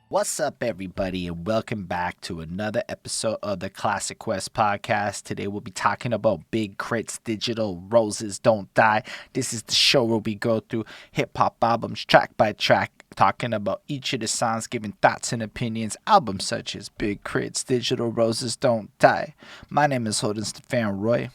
What's up, everybody, and welcome back to another episode of the Classic Quest podcast. Today, we'll be talking about Big K.R.I.T's digital Roses Don't Die. This is the show where we go through hip hop albums track by track, talking about each of the songs, giving thoughts and opinions. Albums such as Big K.R.I.T's digital Roses Don't Die. My name is Holden Stephan Roy.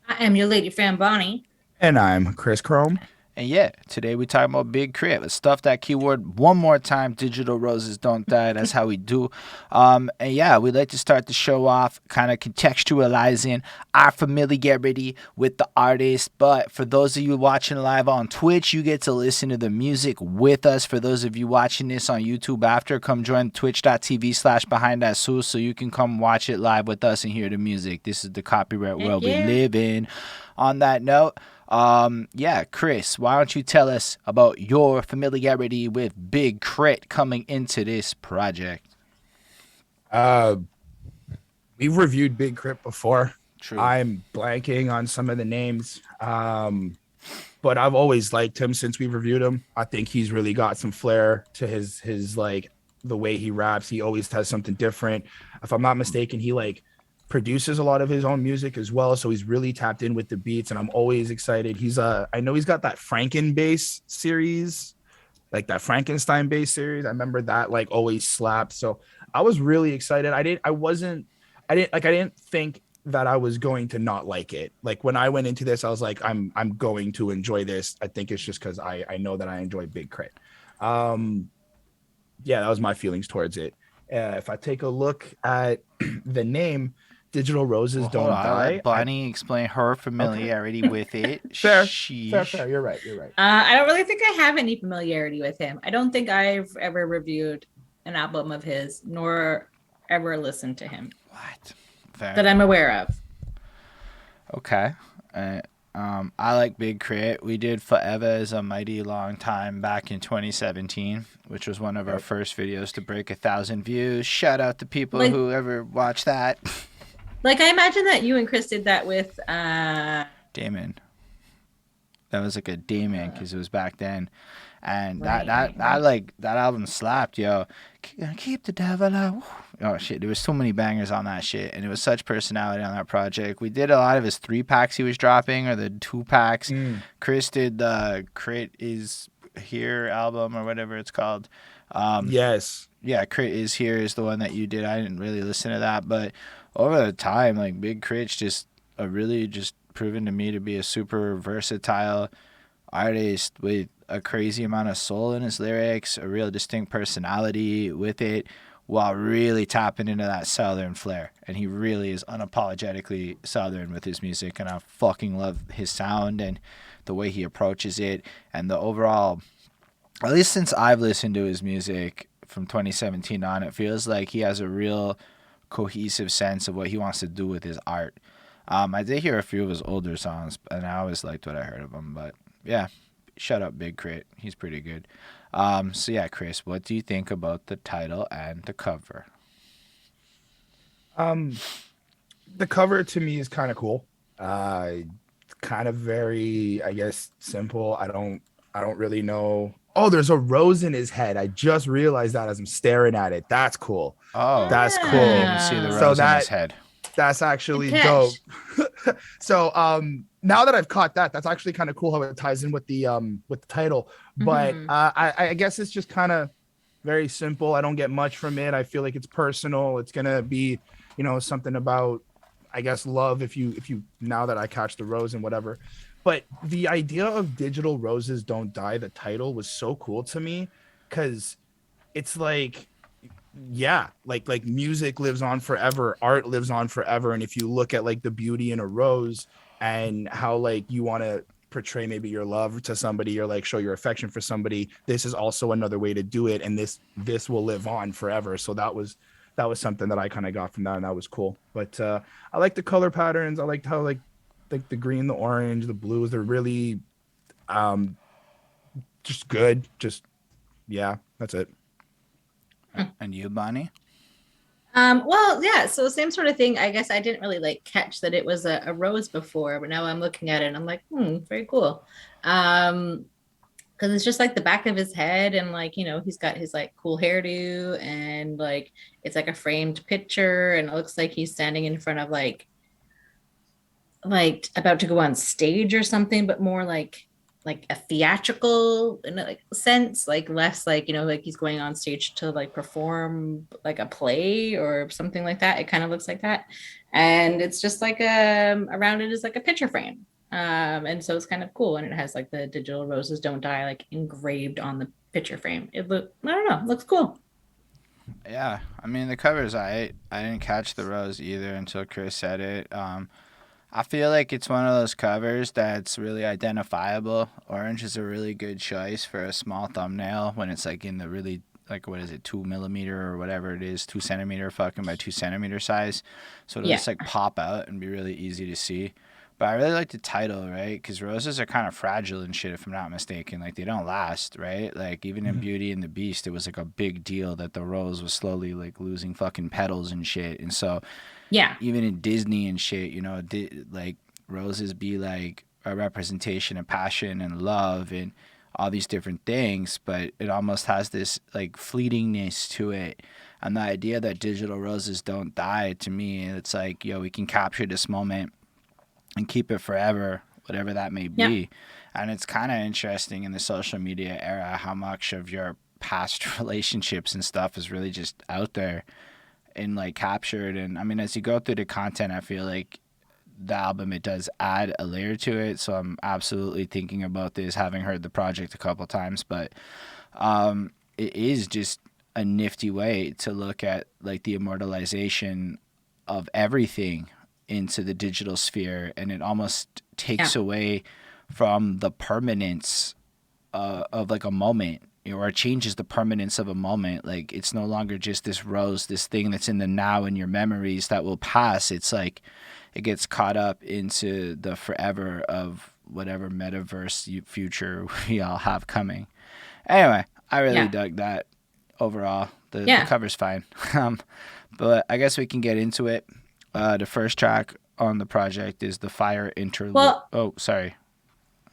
I am your lady fan, Bonnie. And I'm Chris Chrome. And yeah, today we talking about Big K.R.I.T. Let's stuff that keyword one more time. Digital Roses Don't Die. That's how we do. And yeah, we'd like to start the show off kind of contextualizing our familiarity with the artist. But for those of you watching live on Twitch, you get to listen to the music with us. For those of you watching this on YouTube after, come join twitch.tv/BehindThatSuit so you can come watch it live with us and hear the music. This is the copyright world we live in. On that note, yeah, Chris, why don't you tell us about your familiarity with Big K.R.I.T coming into this project? We've reviewed Big K.R.I.T before. True. I'm blanking on some of the names, but I've always liked him since we've reviewed him. I think he's really got some flair to his like the way he raps. He always has something different. If I'm not mistaken, he like produces a lot of his own music as well, so he's really tapped in with the beats, and I'm always excited. I know he's got that Franken bass series, like that Frankenstein bass series. I remember that like always slapped. So I was really excited. I didn't think that I was going to not like it. Like when I went into this, I was like, I'm going to enjoy this. I think it's just because I know that I enjoy Big K.R.I.T. Yeah, that was my feelings towards it. If I take a look at the name, Digital Roses Don't Die. Let Bonnie explain her familiarity with it. Fair. You're right. I don't really think I have any familiarity with him. I don't think I've ever reviewed an album of his, nor ever listened to him. What? Fair. That I'm aware of. Okay. I like Big K.R.I.T. We did Forever is a Mighty Long Time back in 2017, which was one of our first videos to break 1,000 views. Shout out to people who ever watched that. Like, I imagine that you and Chris did that with Damon. That was like a Damon because it was back then. And Right. that album slapped, yo. Keep the devil out. Oh shit, there was so many bangers on that shit, and it was such personality on that project. We did a lot of his 3-packs he was dropping, or the 2-packs. Chris did the K.R.I.T is Here album or whatever it's called. Yes. Yeah, K.R.I.T is Here is the one that you did. I didn't really listen to that, but over the time, like Big K.R.I.T's just proven to me to be a super versatile artist with a crazy amount of soul in his lyrics, a real distinct personality with it, while really tapping into that Southern flair. And he really is unapologetically Southern with his music, and I fucking love his sound and the way he approaches it, and the overall, at least since I've listened to his music from 2017 on, it feels like he has a real cohesive sense of what he wants to do with his art. I did hear a few of his older songs, and I always liked what I heard of him, but yeah, shut up, Big K.R.I.T. He's pretty good. So yeah, Chris, what do you think about the title and the cover? The cover to me is kind of cool. Kind of very, I guess, simple. I don't really know. Oh, there's a rose in his head. I just realized that as I'm staring at it. That's cool. Oh, That's I cool. didn't even see the rose in his head. That's actually Good dope. catch. So now that I've caught that, that's actually kind of cool how it ties in with the title. But I guess it's just kind of very simple. I don't get much from it. I feel like it's personal. It's gonna be, something about, I guess, love if you now that I catch the rose and whatever. But the idea of Digital Roses Don't Die, the title, was so cool to me because it's like, yeah, like music lives on forever, art lives on forever. And if you look at like the beauty in a rose and how like you want to portray maybe your love to somebody or like show your affection for somebody, this is also another way to do it, and this will live on forever. So that was something that I kind of got from that, and that was cool. But I like the color patterns. I liked how like the green, the orange, the blues, they're really just good. Just yeah, that's it. And you, Bonnie? Well, yeah, so same sort of thing. I guess I didn't really like catch that it was a rose before, but now I'm looking at it and I'm like, very cool. because it's just like the back of his head, and like, you know, he's got his like cool hairdo, and like it's like a framed picture, and it looks like he's standing in front of like about to go on stage or something, but more like a theatrical in a, like sense, like less like, you know, like he's going on stage to like perform like a play or something like that. It kind of looks like that. And it's just like around it is like a picture frame. And so it's kind of cool, and it has like the digital Roses Don't Die like engraved on the picture frame. It look, I don't know, it looks cool. Yeah, I mean the covers I didn't catch the rose either until Chris said it. I feel like it's one of those covers that's really identifiable. Orange is a really good choice for a small thumbnail when it's like in the really, like, what is it, 2 millimeter or whatever it is, 2 centimeter fucking by 2 centimeter size. So it'll Yeah. just like pop out and be really easy to see. But I really like the title, right? Because roses are kind of fragile and shit, if I'm not mistaken. Like, they don't last, right? Like, even in Mhm. Beauty and the Beast, it was like a big deal that the rose was slowly like losing fucking petals and shit. And so Yeah. even in Disney and shit, you know, like roses be like a representation of passion and love and all these different things, but it almost has this like fleetingness to it. And the idea that digital roses don't die, to me, it's like, yo, we can capture this moment and keep it forever, whatever that may Yeah. be. And it's kind of interesting in the social media era how much of your past relationships and stuff is really just out there and like captured. And I mean, as you go through the content, I feel like the album, it does add a layer to it. So I'm absolutely thinking about this, having heard the project a couple times. But it is just a nifty way to look at like the immortalization of everything into the digital sphere, and it almost Yeah. takes away from the permanence of like a moment, or it changes the permanence of a moment. Like, it's no longer just this rose, this thing that's in the now in your memories that will pass. It's like it gets caught up into the forever of whatever metaverse future we all have coming. Anyway, I really Yeah. dug that overall. The Yeah. cover's fine. um, but I guess we can get into it. The first track on the project is the Fire Interlude. Well, Oh, sorry.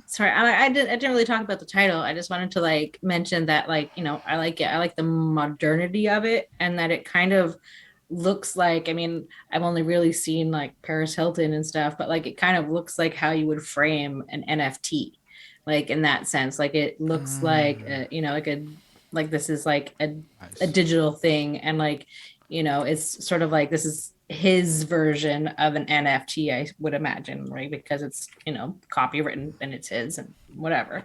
sorry, I didn't really talk about the title. I just wanted to like mention that, like, you know, I like it. I like the modernity of it, and that it kind of looks like, I mean, I've only really seen like Paris Hilton and stuff, but like it kind of looks like how you would frame an NFT, like in that sense. Like it looks like you know, like this is like a Nice. digital thing, and like, you know, it's sort of like this is his version of an NFT, I would imagine, right? Because it's, you know, copywritten and it's his and whatever.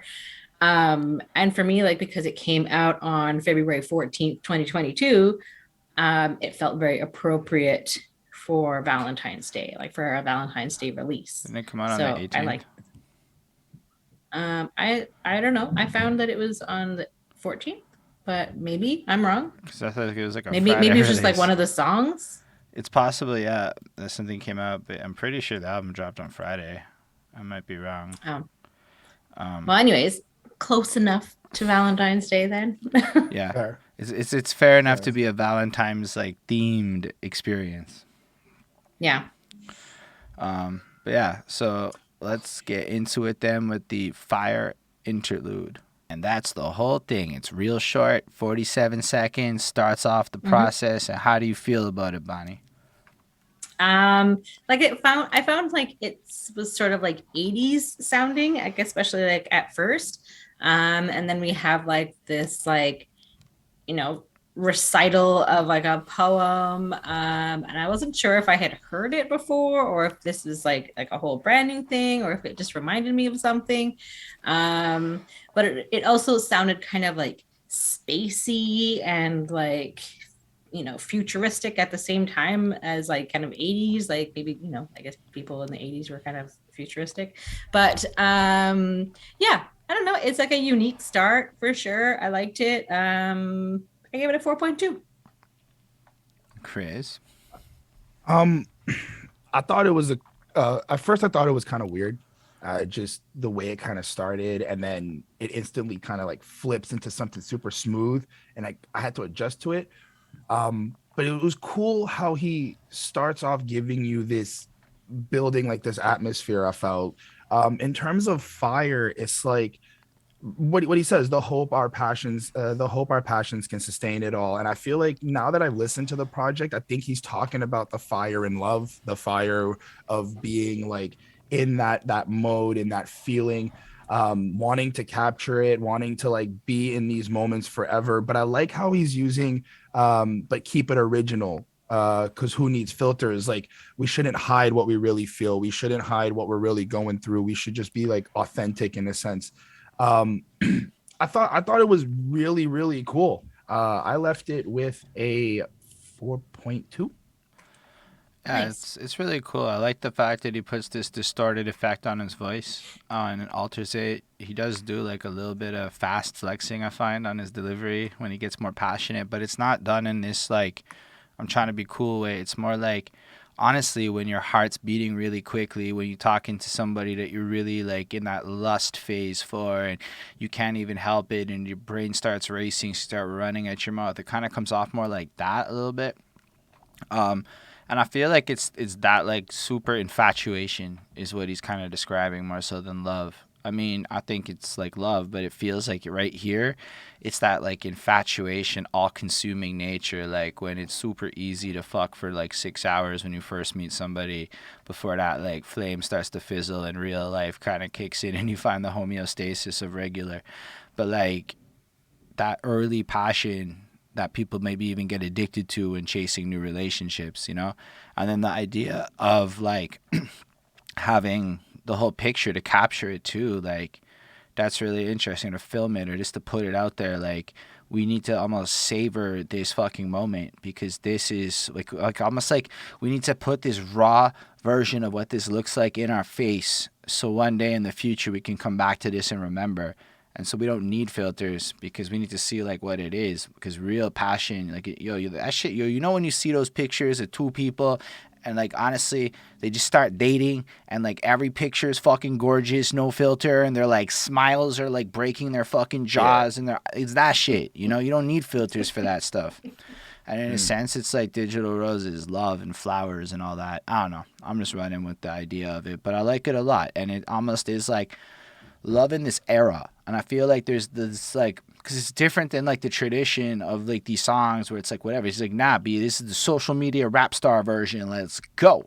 And for me, like, because it came out on February 14th, 2022, it felt very appropriate for Valentine's Day, like for a Valentine's Day release. Didn't it come out on the So I 18th? like, I don't know. I found that it was on the 14th, but maybe I'm wrong. Because I thought it was like a Maybe Friday it's just like one release. of the songs. It's possibly, yeah, that something came out, but I'm pretty sure the album dropped on Friday. I might be wrong. Oh, Um, well, anyways, close enough to Valentine's Day then. yeah, Fair. it's fair enough to Fair. be a Valentine's like themed experience. Yeah. But yeah, so let's get into it then with the Fire Interlude. And that's the whole thing. It's real short, 47 seconds, starts off the Mhm. process. And how do you feel about it, Bonnie? Like I found like it was sort of like 80s sounding, I guess, especially like at first. And then we have like this like, you know, recital of like a poem. And I wasn't sure if I had heard it before, or if this is like a whole brand new thing, or if it just reminded me of something. But it also sounded kind of like spacey and like, you know, futuristic at the same time as like kind of 80s, like maybe, you know, I guess people in the 80s were kind of futuristic. But yeah, I don't know, it's like a unique start for sure. I liked it. I gave it a 4.2. Chris? Um, I thought it was a. At first, I thought it was kind of weird, just the way it kind of started, and then it instantly kind of like flips into something super smooth, and I had to adjust to it. But it was cool how he starts off giving you this building like this atmosphere. I felt. In terms of fire, it's like what he says, the hope our passions can sustain it all. And I feel like now that I've listened to the project, I think he's talking about the fire in love, the fire of being like in that mode, in that feeling, wanting to capture it, wanting to like be in these moments forever. But I like how he's using but keep it original, because who needs filters? Like, we shouldn't hide what we really feel, we shouldn't hide what we're really going through, we should just be like authentic in a sense. um I thought it was really really cool. I left it with a 4.2. Yeah, Nice. it's really cool. I like the fact that he puts this distorted effect on his voice, and it alters it. He does do like a little bit of fast flexing, I find, on his delivery when he gets more passionate, but it's not done in this like I'm trying to be cool way. It's more like honestly when your heart's beating really quickly, when you're talking to somebody that you're really like in that lust phase for, and you can't even help it, and your brain starts racing, you start running at your mouth. It kind of comes off more like that a little bit. Um, and I feel like it's that like super infatuation is what he's kind of describing more so than love. I mean, I think it's like love, but it feels like right here, it's that like infatuation, all-consuming nature. Like when it's super easy to fuck for like 6 hours when you first meet somebody, before that like flame starts to fizzle and real life kind of kicks in, and you find the homeostasis of regular. But like that early passion that people maybe even get addicted to in chasing new relationships, you know? And then the idea of like having the whole picture to capture it too, like that's really interesting to film it or just to put it out there. Like we need to almost savor this fucking moment because this is like almost like we need to put this raw version of what this looks like in our face so one day in the future we can come back to this and remember. And so we don't need filters because we need to see like what it is. Because real passion, like that shit, you know when you see those pictures of two people, and like honestly, they just start dating, and like every picture is fucking gorgeous, no filter, and their like smiles are like breaking their fucking Yeah. jaws, and it's that shit. You know, you don't need filters for that stuff. And in a Mm. sense, it's like digital roses, love and flowers and all that. I don't know. I'm just running with the idea of it, but I like it a lot, and it almost is like loving this era. And I feel like there's this like because it's different than like the tradition of like these songs where it's like whatever. He's like, nah, B, this is the social media rap star version. Let's go.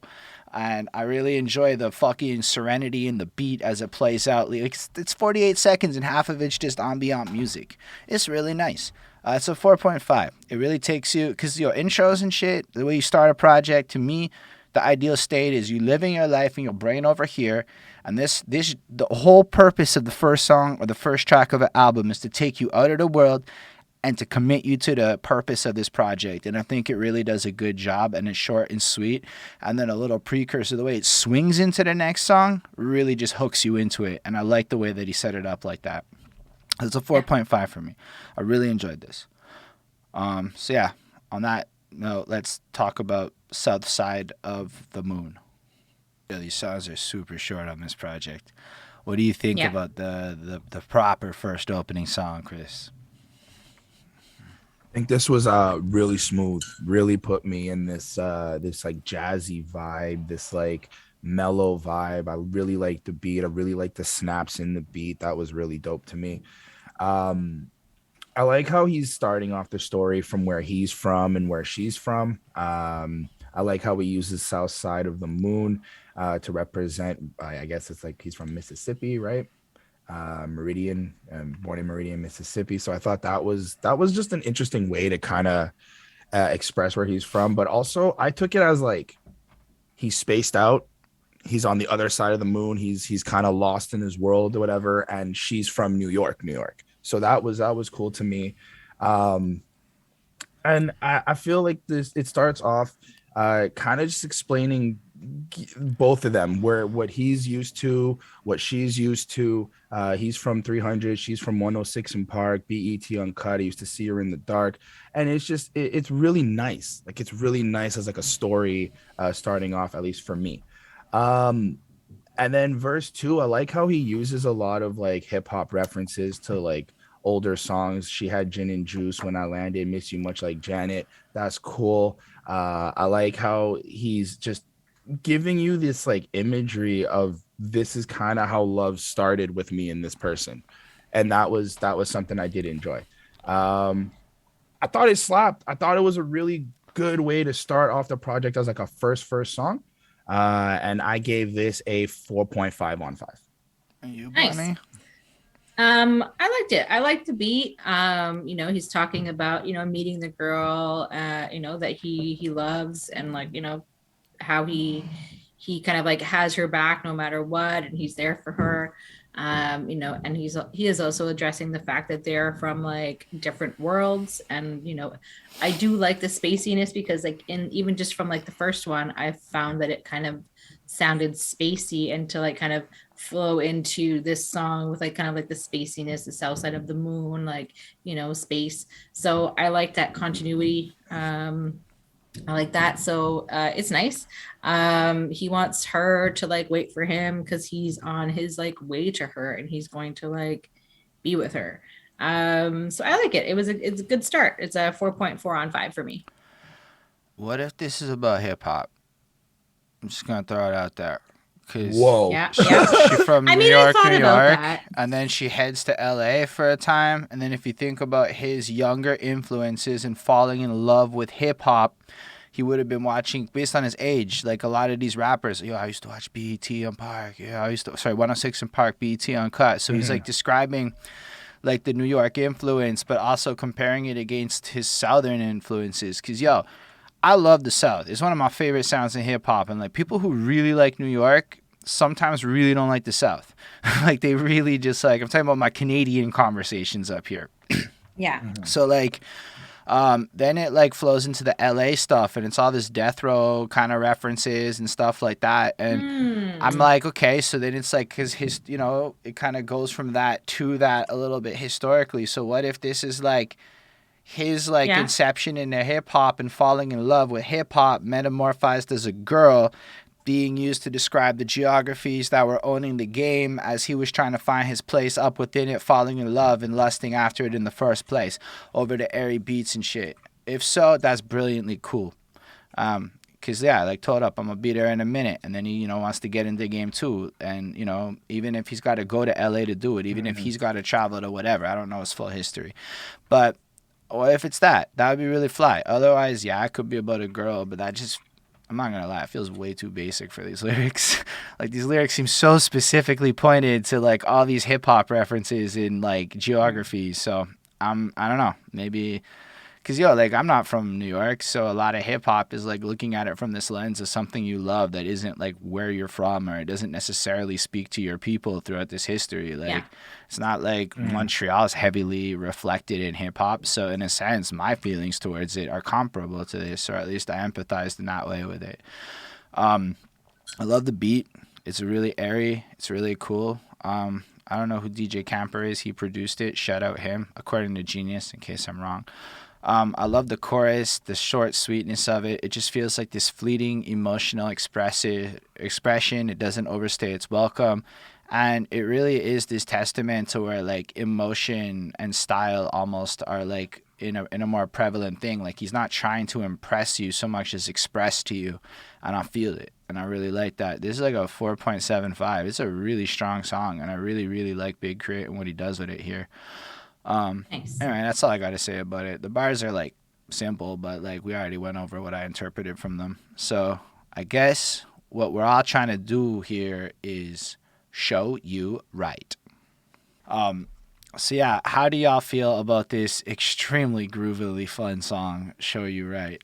And I really enjoy the fucking serenity in the beat as it plays out. Like, it's 48 seconds and half of it's just ambient music. It's really nice. It's a 4.5. It really takes you because your intros and shit, the way you start a project, to me, the ideal state is you living your life in your brain over here, and the whole purpose of the first song or the first track of an album is to take you out of the world and to commit you to the purpose of this project. And I think it really does a good job, and it's short and sweet. And then a little precursor, the way it swings into the next song really just hooks you into it. And I like the way that he set it up like that. It's a Yeah. 4.5 for me. I really enjoyed this. So yeah, on that note, let's talk about Southside of the Moon. Yeah, these songs are super short on this project. What do you think Yeah. about the proper first opening song, Chris? I think this was really smooth, really put me in this like jazzy vibe, this like mellow vibe. I really like the beat. I really like the snaps in the beat. That was really dope to me. Um I like how he's starting off the story from where he's from and where she's from. I like how he uses South Side of the Moon to represent. I guess it's like he's from Mississippi, right? Meridian, born in Meridian, Mississippi. So I thought that was just an interesting way to kind of express where he's from. But also, I took it as like he's spaced out. He's on the other side of the moon. He's kind of lost in his world or whatever. And she's from New York, New York. So that was cool to me. Um, and I feel like this it starts off kind of just explaining both of them where what he's used to, what she's used to. He's from 300, she's from 106 in Park, BET Uncut. I used to see her in the dark, and it's just it's really nice. Like it's really nice as like a story starting off, at least for me. um and then verse two, I like how he uses a lot of like hip hop references to like older songs. She had gin and juice when I landed, miss you much like Janet. That's cool. I like how he's just giving you this like imagery of this is kind of how love started with me and this person. and that was something I did enjoy. I thought it slapped. I thought it was a really good way to start off the project as like a first song. And I gave this a 4.5 on 5. And you, Nice. Bonnie? I liked it. I liked the beat. He's talking about, meeting the girl, that he loves, and like, how he kind of like has her back no matter what, and he's there for her. And he is also addressing the fact that they're from like different worlds, and I do like the spaciness, because like in even just from like the first one, I found that it kind of sounded spacey, and to like kind of flow into this song with like kind of like the spaciness, the south side of the moon, like space. So I like that continuity. I like that. So it's nice. He wants her to like wait for him because he's on his like way to her, and he's going to like be with her. So I like it. It's a good start. It's a 4.4 on 5 for me. What if this is about hip hop? I'm just gonna throw it out there. Cause Whoa. Yeah. she's from I New mean, I York, thought New about York, that. and then she heads to LA for a time. And then if you think about his younger influences and falling in love with hip hop, he would have been watching based on his age. Like a lot of these rappers, I used to watch BET on Park. 106 in Park, BET on Cut. So he's like describing like the New York influence, but also comparing it against his Southern influences. Cause I love the South. It's one of my favorite sounds in hip hop, and like people who really like New York sometimes really don't like the South. Like they really just like, I'm talking about my Canadian conversations up here. Yeah. So like then it like flows into the LA stuff, and it's all this death row kind of references and stuff like that. And I'm like, okay, so then it's like, cause it kind of goes from that to that a little bit historically. So what if this is like his like inception into hip hop and falling in love with hip hop, metamorphosed as a girl, being used to describe the geographies that were owning the game as he was trying to find his place up within it, falling in love and lusting after it in the first place over the airy beats and shit. If so, that's brilliantly cool. Cause like told up, I'm gonna be there in a minute, and then he wants to get into the game too, and even if he's got to go to LA to do it, even if he's got to travel to whatever, I don't know his full history, but or if it's that would be really fly. Otherwise, it could be about a girl, but I'm not gonna lie, it feels way too basic for these lyrics. Like these lyrics seem so specifically pointed to like all these hip hop references in like geography. So I don't know, maybe because like I'm not from New York, so a lot of hip hop is like looking at it from this lens of something you love that isn't like where you're from, or it doesn't necessarily speak to your people throughout this history. Like it's not like Montreal is heavily reflected in hip hop, so in a sense my feelings towards it are comparable to this, or at least I empathized in that way with it. I love the beat. It's really airy. It's really cool. I don't know who DJ Camper is. He produced it. Shout out him, according to Genius, in case I'm wrong. I love the chorus, the short sweetness of it. It just feels like this fleeting, emotional, expression. It doesn't overstay its welcome. And it really is this testament to where like emotion and style almost are like in a more prevalent thing. Like he's not trying to impress you so much as express to you. And I feel it. And I really like that. This is like a 4.75. It's a really strong song. And I really, really like Big K.R.I.T and what he does with it here. Nice. Anyway, that's all I got to say about it. The bars are like simple, but like we already went over what I interpreted from them. So I guess what we're all trying to do here is show you right. So how do y'all feel about this extremely groovily fun song, Show You Right?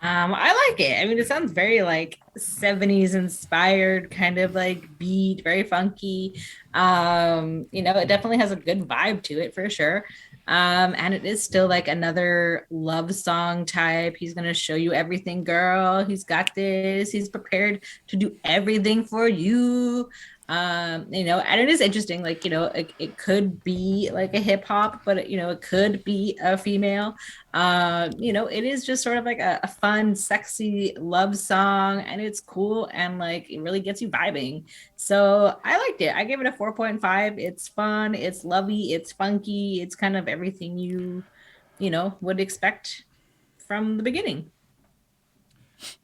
I like it. I mean, it sounds very like 70s inspired, kind of like beat, very funky. It definitely has a good vibe to it for sure. And it is still like another love song type. He's gonna show you everything, girl. He's got this. He's prepared to do everything for you. And it is interesting, like, it could be like a hip hop, but it could be a female. It is just sort of like a fun, sexy love song, and it's cool, and like it really gets you vibing. So I liked it. I gave it a 4.5. It's fun, it's lovey, it's funky, it's kind of everything you would expect from the beginning.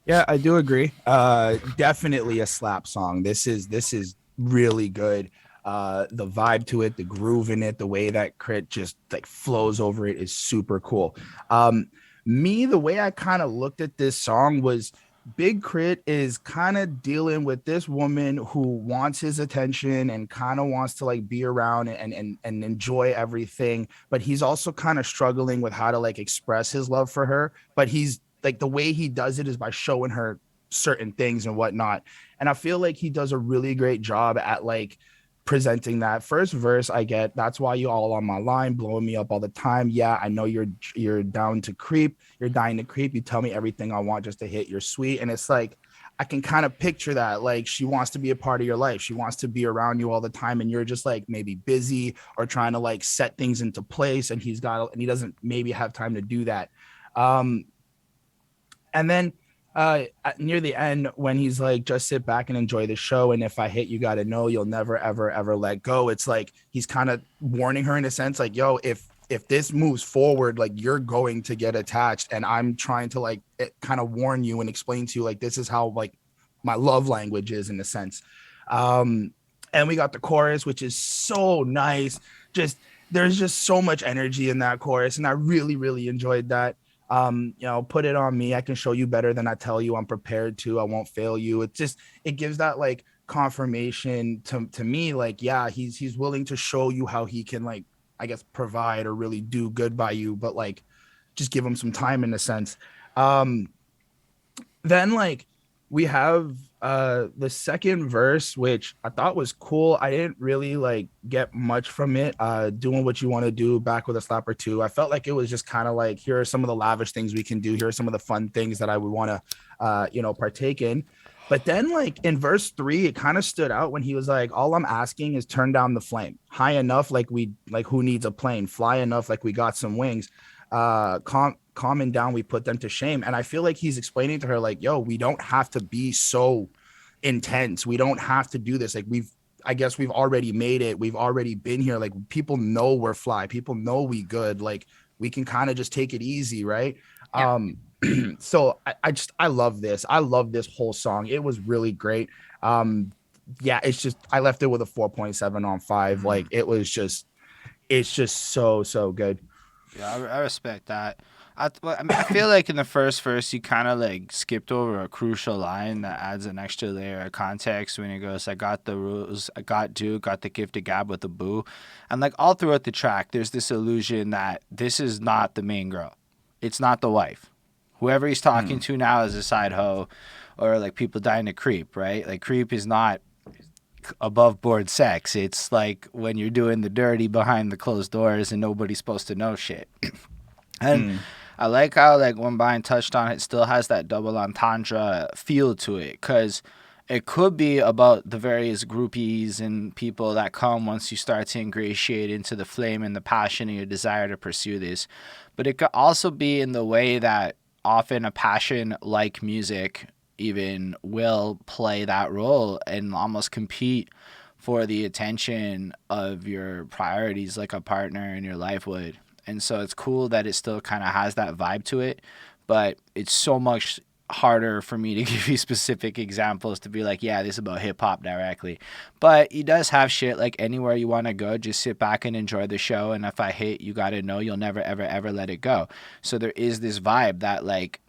Yeah, I do agree. Definitely a slap song. This is really good. The vibe to it, the groove in it, the way that KRIT just like flows over it is super cool. The way I kind of looked at this song was Big K.R.I.T is kind of dealing with this woman who wants his attention and kind of wants to like be around and enjoy everything, but he's also kind of struggling with how to like express his love for her. But he's like, the way he does it is by showing her certain things and whatnot. And I feel like he does a really great job at like presenting that first verse. I get that's why you all on my line blowing me up all the time. Yeah, I know you're down to creep, you're dying to creep, you tell me everything I want just to hit your sweet. And it's like I can kind of picture that, like she wants to be a part of your life, she wants to be around you all the time, and you're just like maybe busy or trying to like set things into place, and he doesn't maybe have time to do that. And then near the end, when he's like, just sit back and enjoy the show, and if I hit, you got to know you'll never ever ever let go. It's like he's kind of warning her in a sense, like, yo, if this moves forward, like you're going to get attached, and I'm trying to like kind of warn you and explain to you like this is how like my love language is in a sense. And we got the chorus, which is so nice. Just there's just so much energy in that chorus, and I really really enjoyed that. Put it on me, I can show you better than I tell you, I'm prepared to, I won't fail you. It gives that like confirmation to me, like, yeah, he's willing to show you how he can like, I guess, provide or really do good by you, but like just give him some time in a sense. Then like we have the second verse, which I thought was cool. I didn't really like get much from it. Doing what you want to do, back with a slap or two. I felt like it was just kind of like, here are some of the lavish things we can do, here are some of the fun things that I would want to partake in. But then like in verse 3, it kind of stood out when he was like, all I'm asking is turn down the flame high enough, like who needs a plane, fly enough like we got some wings, calming down, we put them to shame. And I feel like he's explaining to her like, yo, we don't have to be so intense, we don't have to do this, like I guess we've already made it, we've already been here, like people know we're fly, people know we good, like we can kind of just take it easy, right? Yeah. So I love this whole song, it was really great. Yeah, it's just I left it with a 4.7 on 5. Like it's just so good. Yeah, I respect that. I feel like in the first verse, you kind of like skipped over a crucial line that adds an extra layer of context when it goes, I got the rules, I got Duke, got the gift of gab with the boo. And like all throughout the track, there's this illusion that this is not the main girl. It's not the wife. Whoever he's talking to now is a side hoe, or like people dying to creep, right? Like creep is not above board sex. It's like when you're doing the dirty behind the closed doors and nobody's supposed to know shit. And I like how, like, when Brian touched on it, still has that double entendre feel to it, because it could be about the various groupies and people that come once you start to ingratiate into the flame and the passion and your desire to pursue this. But it could also be in the way that often a passion like music even will play that role and almost compete for the attention of your priorities like a partner in your life would. And so it's cool that it still kind of has that vibe to it, but it's so much harder for me to give you specific examples to be like, yeah, this is about hip hop directly. But he does have shit like anywhere you want to go, just sit back and enjoy the show. And if I hit, you got to know you'll never, ever, ever let it go. So there is this vibe that, like,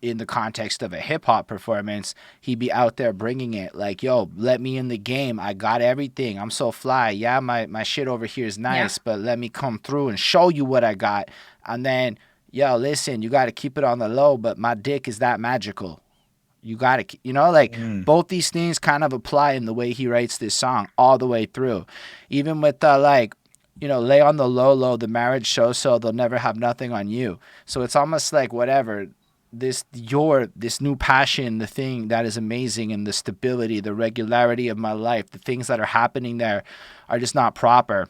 in the context of a hip hop performance, he'd be out there bringing it like, yo, let me in the game. I got everything. I'm so fly. Yeah, my shit over here is nice, but let me come through and show you what I got. And then, yo, listen, you got to keep it on the low, but my dick is that magical. You got to, both these things kind of apply in the way he writes this song all the way through. Even with lay on the low, the marriage so, they'll never have nothing on you. So it's almost like whatever, this new passion, the thing that is amazing, and the stability, the regularity of my life, the things that are happening there are just not proper.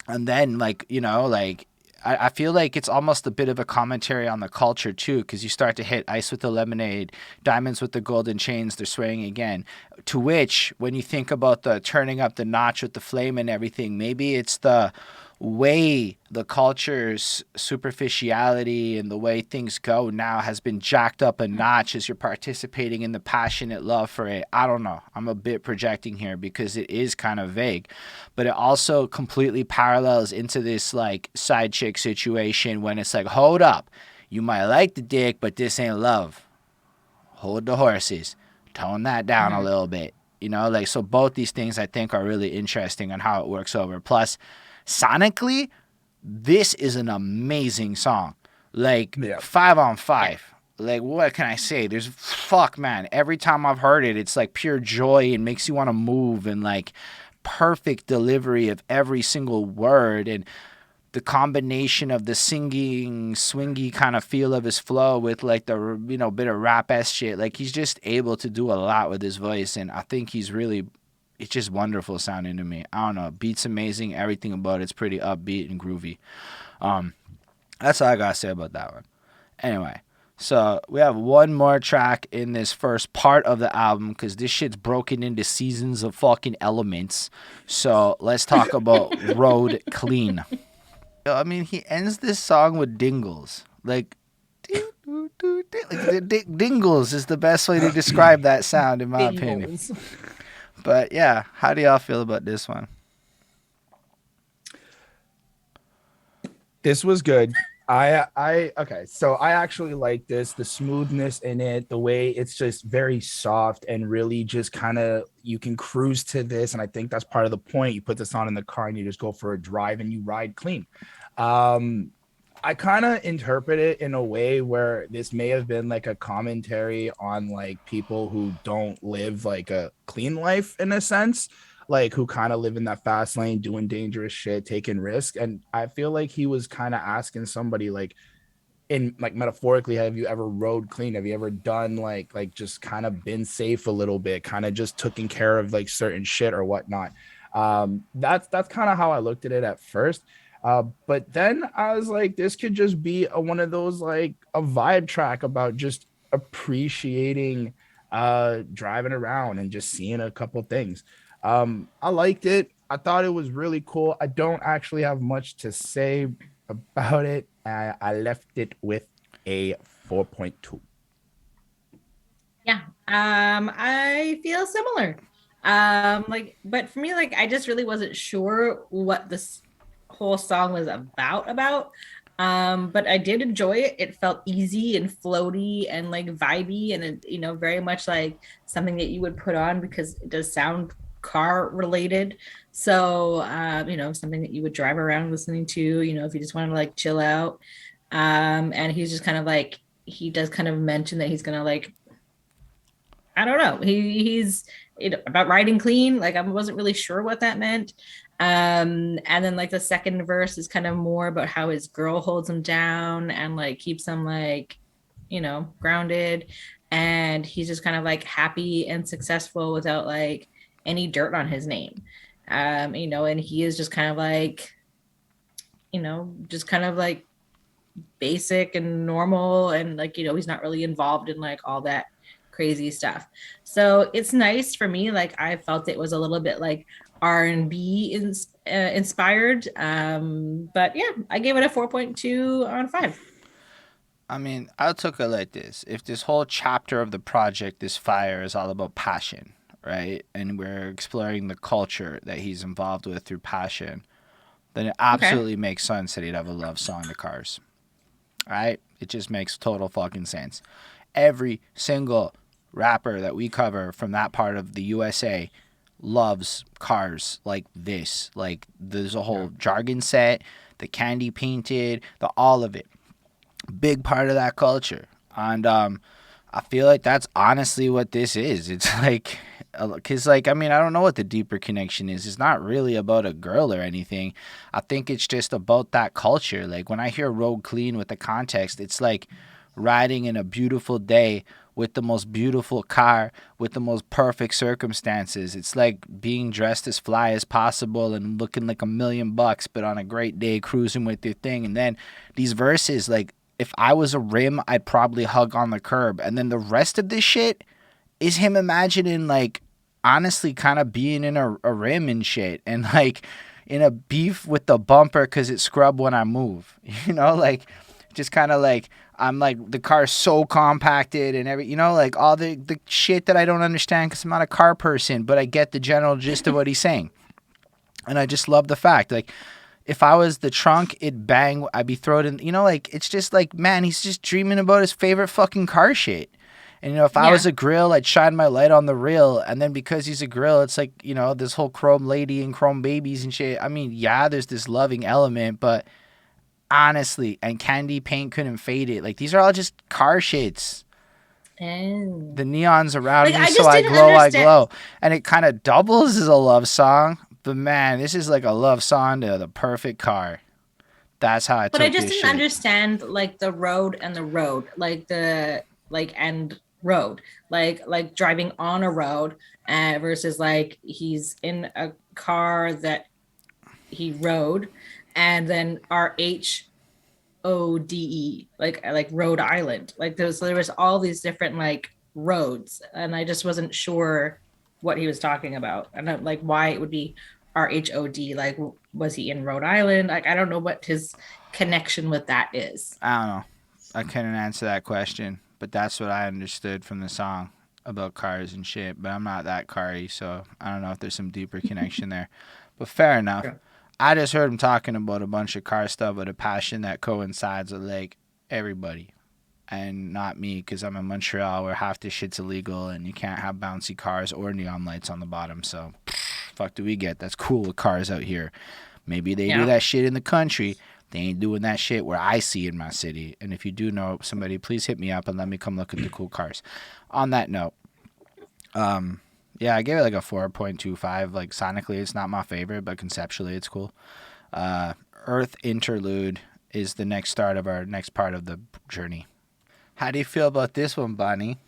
And then I feel like it's almost a bit of a commentary on the culture too, because you start to hit ice with the lemonade, diamonds with the golden chains, they're swearing again. To which, when you think about the turning up the notch with the flame and everything, maybe it's the way the culture's superficiality and the way things go now has been jacked up a notch as you're participating in the passionate love for it. I don't know. I'm a bit projecting here because it is kind of vague, but it also completely parallels into this like side chick situation when it's like, hold up, you might like the dick, but this ain't love. Hold the horses. Tone that down a little bit. You know, like, so both these things I think are really interesting on how it works over. Plus, sonically, this is an amazing song. Like, 5 on 5. Like, what can I say? Fuck, man. Every time I've heard it, it's like pure joy and makes you want to move, and like perfect delivery of every single word, and the combination of the singing, swingy kind of feel of his flow with like the, you know, bit of rap-esque shit. Like, he's just able to do a lot with his voice, and I think it's just wonderful sounding to me. I don't know. Beat's amazing. Everything about it's pretty upbeat and groovy. That's all I gotta say about that one. Anyway, so we have one more track in this first part of the album because this shit's broken into seasons of fucking elements. So let's talk about Rhode Clean. I mean, he ends this song with dingles. Like, dingles is the best way to describe that sound, in my opinion. But yeah, how do y'all feel about this one? This was good. Okay, so I actually like this, the smoothness in it, the way it's just very soft and really just kind of, you can cruise to this, and I think that's part of the point. You put this on in the car and you just go for a drive and you ride clean. I kind of interpret it in a way where this may have been like a commentary on like people who don't live like a clean life, in a sense, like who kind of live in that fast lane, doing dangerous shit, taking risks. And I feel like he was kind of asking somebody, like, in like metaphorically, have you ever rode clean? Have you ever done like just kind of been safe a little bit, kind of just taking care of like certain shit or whatnot? That's kind of how I looked at it at first. But then I was like, this could just be one of those, like a vibe track about just appreciating driving around and just seeing a couple things. I liked it. I thought it was really cool. I don't actually have much to say about it. I left it with a 4.2. Yeah. I feel similar. But for me, like, I just really wasn't sure what this whole song was about. But I did enjoy it. It felt easy and floaty and like vibey, and it, you know, very much like something that you would put on because it does sound car related. So you know, something that you would drive around listening to, you know, if you just want to like chill out. And he's just kind of like, he does kind of mention that he's gonna like, I don't know, he's about riding clean. Like, I wasn't really sure what that meant. And then like the second verse is kind of more about how his girl holds him down and like keeps him like, you know, grounded, and he's just kind of like happy and successful without like any dirt on his name. You know, and he is just kind of like, you know, just kind of like basic and normal, and like, you know, he's not really involved in like all that crazy stuff. So it's nice for me. Like, I felt it was a little bit like R&B inspired. But yeah, I gave it a 4.2 on 5. I mean, I took it like this. If this whole chapter of the project, this fire, is all about passion, right? And we're exploring the culture that he's involved with through passion, then it absolutely makes sense that he'd have a love song to cars. Right? It just makes total fucking sense. Every single rapper that we cover from that part of the USA loves cars like this. Like, there's a whole jargon set, the candy painted, the all of it. Big part of that culture. And I feel like that's honestly what this is. It's like, because, like, I mean, I don't know what the deeper connection is. It's not really about a girl or anything. I think it's just about that culture. Like, when I hear Rhode Clean with the context, it's like riding in a beautiful day with the most beautiful car, with the most perfect circumstances. It's like being dressed as fly as possible and looking like $1,000,000, but on a great day cruising with your thing. And then these verses, like, if I was a rim, I'd probably hug on the curb. And then the rest of this shit is him imagining, like, honestly kind of being in a rim and shit. And, like, in a beef with the bumper because it scrubbed when I move. You know, like just kind of like I'm like the car's so compacted and every, you know, like all the shit that I don't understand because I'm not a car person, but I get the general gist of what he's saying. And I just love the fact, like, if I was the trunk, it'd bang, I'd be thrown in, you know, like, it's just like, man, he's just dreaming about his favorite fucking car shit. And, you know, if I was a grill, I'd shine my light on the real. And then because he's a grill, it's like, you know, this whole chrome lady and chrome babies and shit. I mean, yeah, there's this loving element, but honestly, and candy paint couldn't fade it. Like, these are all just car shits. Oh. The neon's around Like, me, I so just I didn't glow, I understand. glow. And it kind of doubles as a love song. But man, this is like a love song to the perfect car. That's how I But I took just this didn't shit. understand like the road and the road, like the like and road, like driving on a road versus like he's in a car that he rode, and then RHODE, like Rhode Island. Like there was all these different like roads, and I just wasn't sure what he was talking about, and like why it would be RHOD. Like, was he in Rhode Island? Like, I don't know what his connection with that is. I don't know. I couldn't answer that question, but that's what I understood from the song about cars and shit. But I'm not that car-y, so I don't know if there's some deeper connection there. But fair enough. Yeah. I just heard him talking about a bunch of car stuff with a passion that coincides with like everybody. And not me, because I'm in Montreal where half this shit's illegal and you can't have bouncy cars or neon lights on the bottom. So, fuck do we get? That's cool with cars out here. Maybe they do that shit in the country. They ain't doing that shit where I see in my city. And if you do know somebody, please hit me up and let me come look at the cool cars. On that note, yeah, I gave it like a 4.25. Like sonically, it's not my favorite, but conceptually, it's cool. Earth Interlude is the next start of our next part of the journey. How do you feel about this one, Bonnie?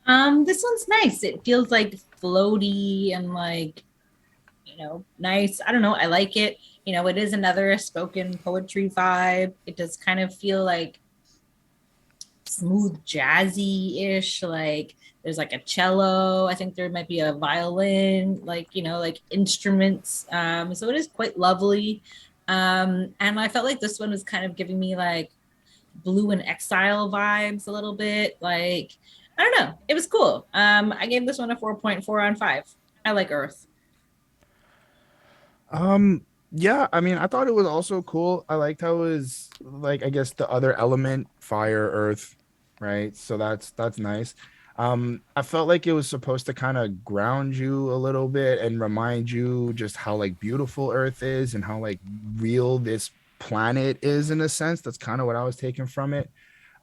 This one's nice. It feels like floaty and like, nice. I don't know. I like it. It is another spoken poetry vibe. It does kind of feel like smooth jazzy-ish. Like there's like a cello. I think there might be a violin, like instruments. So it is quite lovely. And I felt like this one was kind of giving me like Blue and Exile vibes a little bit. Like, I don't know. It was cool. I gave this one a 4.4 on 5. I like Earth. Yeah, I mean, I thought it was also cool. I liked how it was like, I guess the other element, fire, earth, right? So that's nice. I felt like it was supposed to kind of ground you a little bit and remind you just how like beautiful Earth is and how like real this planet is in a sense. That's kind of what I was taking from it.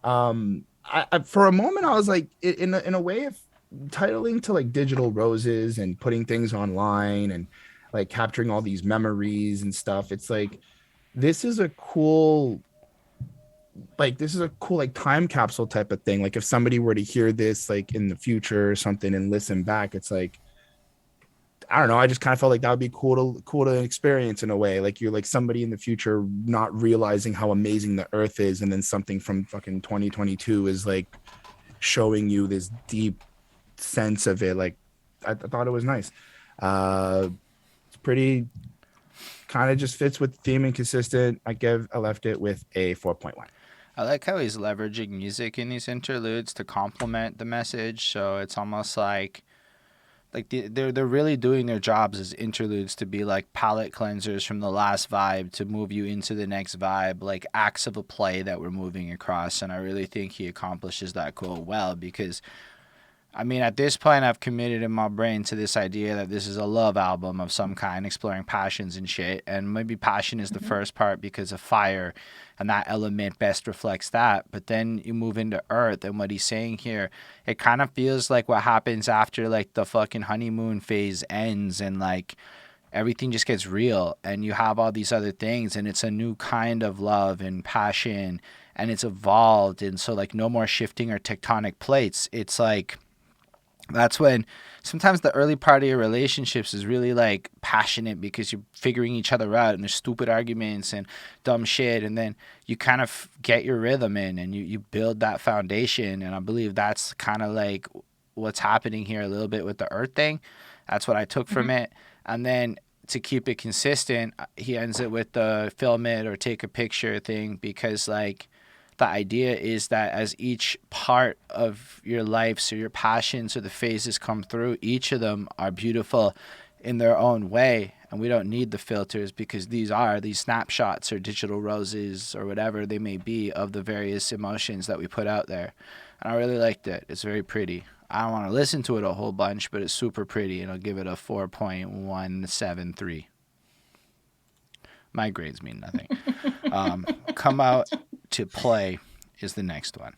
I for a moment I was like in a way of titling to like digital roses and putting things online and like capturing all these memories and stuff. It's like this is a cool like time capsule type of thing. Like if somebody were to hear this like in the future or something and listen back, it's like I don't know. I just kind of felt like that would be cool to experience in a way. Like you're like somebody in the future not realizing how amazing the Earth is, and then something from fucking 2022 is like showing you this deep sense of it. Like I thought it was nice. It's pretty kind of just fits with the theme and consistent. I left it with a 4.1. I like how he's leveraging music in these interludes to complement the message. So it's almost like they're really doing their jobs as interludes to be like palette cleansers from the last vibe to move you into the next vibe, like acts of a play that we're moving across. And I really think he accomplishes that goal well because, I mean, at this point, I've committed in my brain to this idea that this is a love album of some kind, exploring passions and shit. And maybe passion is the first part because of fire, and that element best reflects that. But then you move into earth, and what he's saying here, it kind of feels like what happens after like the fucking honeymoon phase ends, and like everything just gets real, and you have all these other things, and it's a new kind of love and passion, and it's evolved, and so like no more shifting or tectonic plates. It's like that's when sometimes the early part of your relationships is really like passionate because you're figuring each other out and there's stupid arguments and dumb shit, and then you kind of get your rhythm in and you build that foundation. And I believe that's kind of like what's happening here a little bit with the earth thing. That's what I took from it. And then to keep it consistent, he ends it with the film it or take a picture thing, because like the idea is that as each part of your life, so your passions or the phases come through, each of them are beautiful in their own way, and we don't need the filters, because these snapshots or digital roses or whatever they may be of the various emotions that we put out there. And I really liked it. It's very pretty. I don't want to listen to it a whole bunch, but it's super pretty, and I'll give it a 4.173. My grades mean nothing. Come Out to Play is the next one.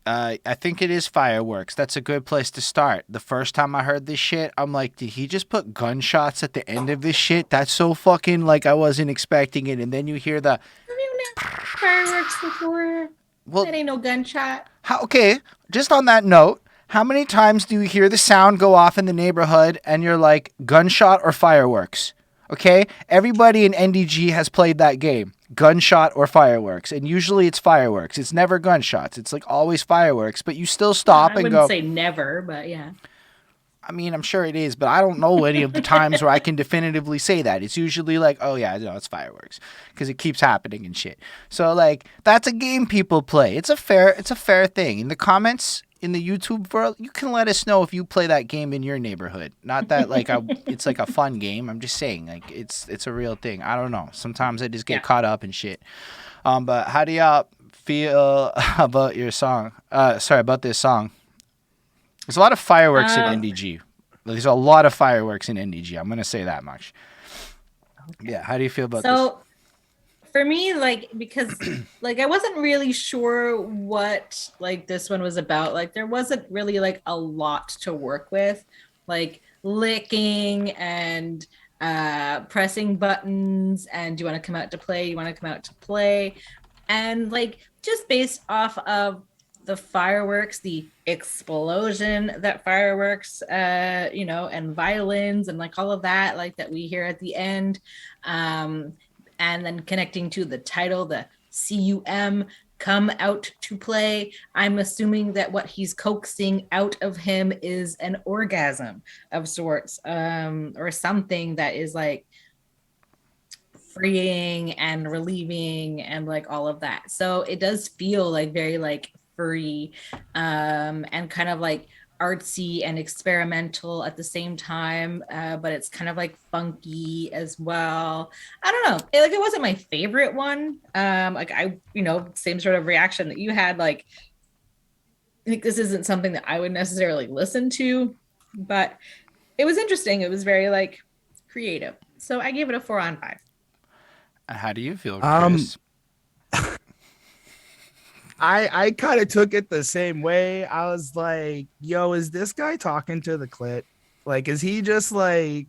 I think it is Fireworks. That's a good place to start. The first time I heard this shit, I'm like, did he just put gunshots at the end of this shit? That's so fucking like I wasn't expecting it. And then you hear the... Have you never fireworks before? Well, that ain't no gunshot. Okay, just on that note, how many times do you hear the sound go off in the neighborhood and you're like, gunshot or fireworks? Okay? Everybody in NDG has played that game. Gunshot or fireworks. And usually it's fireworks. It's never gunshots. It's like always fireworks. But you still stop and go... I wouldn't say never, but yeah. I mean, I'm sure it is, but I don't know any of the times where I can definitively say that. It's usually like, oh yeah, no, it's fireworks, because it keeps happening and shit. So like, that's a game people play. It's a fair thing. In the comments in the YouTube world, you can let us know if you play that game in your neighborhood. Not that like it's like a fun game. I'm just saying like it's a real thing. I don't know. Sometimes I just get caught up in shit. But how do y'all feel about your song? About this song. There's a lot of fireworks in NDG. There's a lot of fireworks in NDG. I'm going to say that much. Okay. Yeah. How do you feel about this? So for me, like, because like I wasn't really sure what like this one was about. Like there wasn't really like a lot to work with, like licking and pressing buttons and do you want to come out to play? You want to come out to play? And like just based off of the fireworks, the explosion that fireworks, and violins and like all of that, like that we hear at the end. And then connecting to the title, the CUM, come out to play. I'm assuming that what he's coaxing out of him is an orgasm of sorts, or something that is like freeing and relieving and like all of that. So it does feel like very like free and kind of like artsy and experimental at the same time, but it's kind of like funky as well. I don't know, it wasn't my favorite one. Like I, same sort of reaction that you had. Like I think this isn't something that I would necessarily listen to, but it was interesting. It was very like creative, so I gave it a 4 on 5. How do you feel, Chris? I kind of took it the same way. I was like, yo, is this guy talking to the clit? Like, is he just like,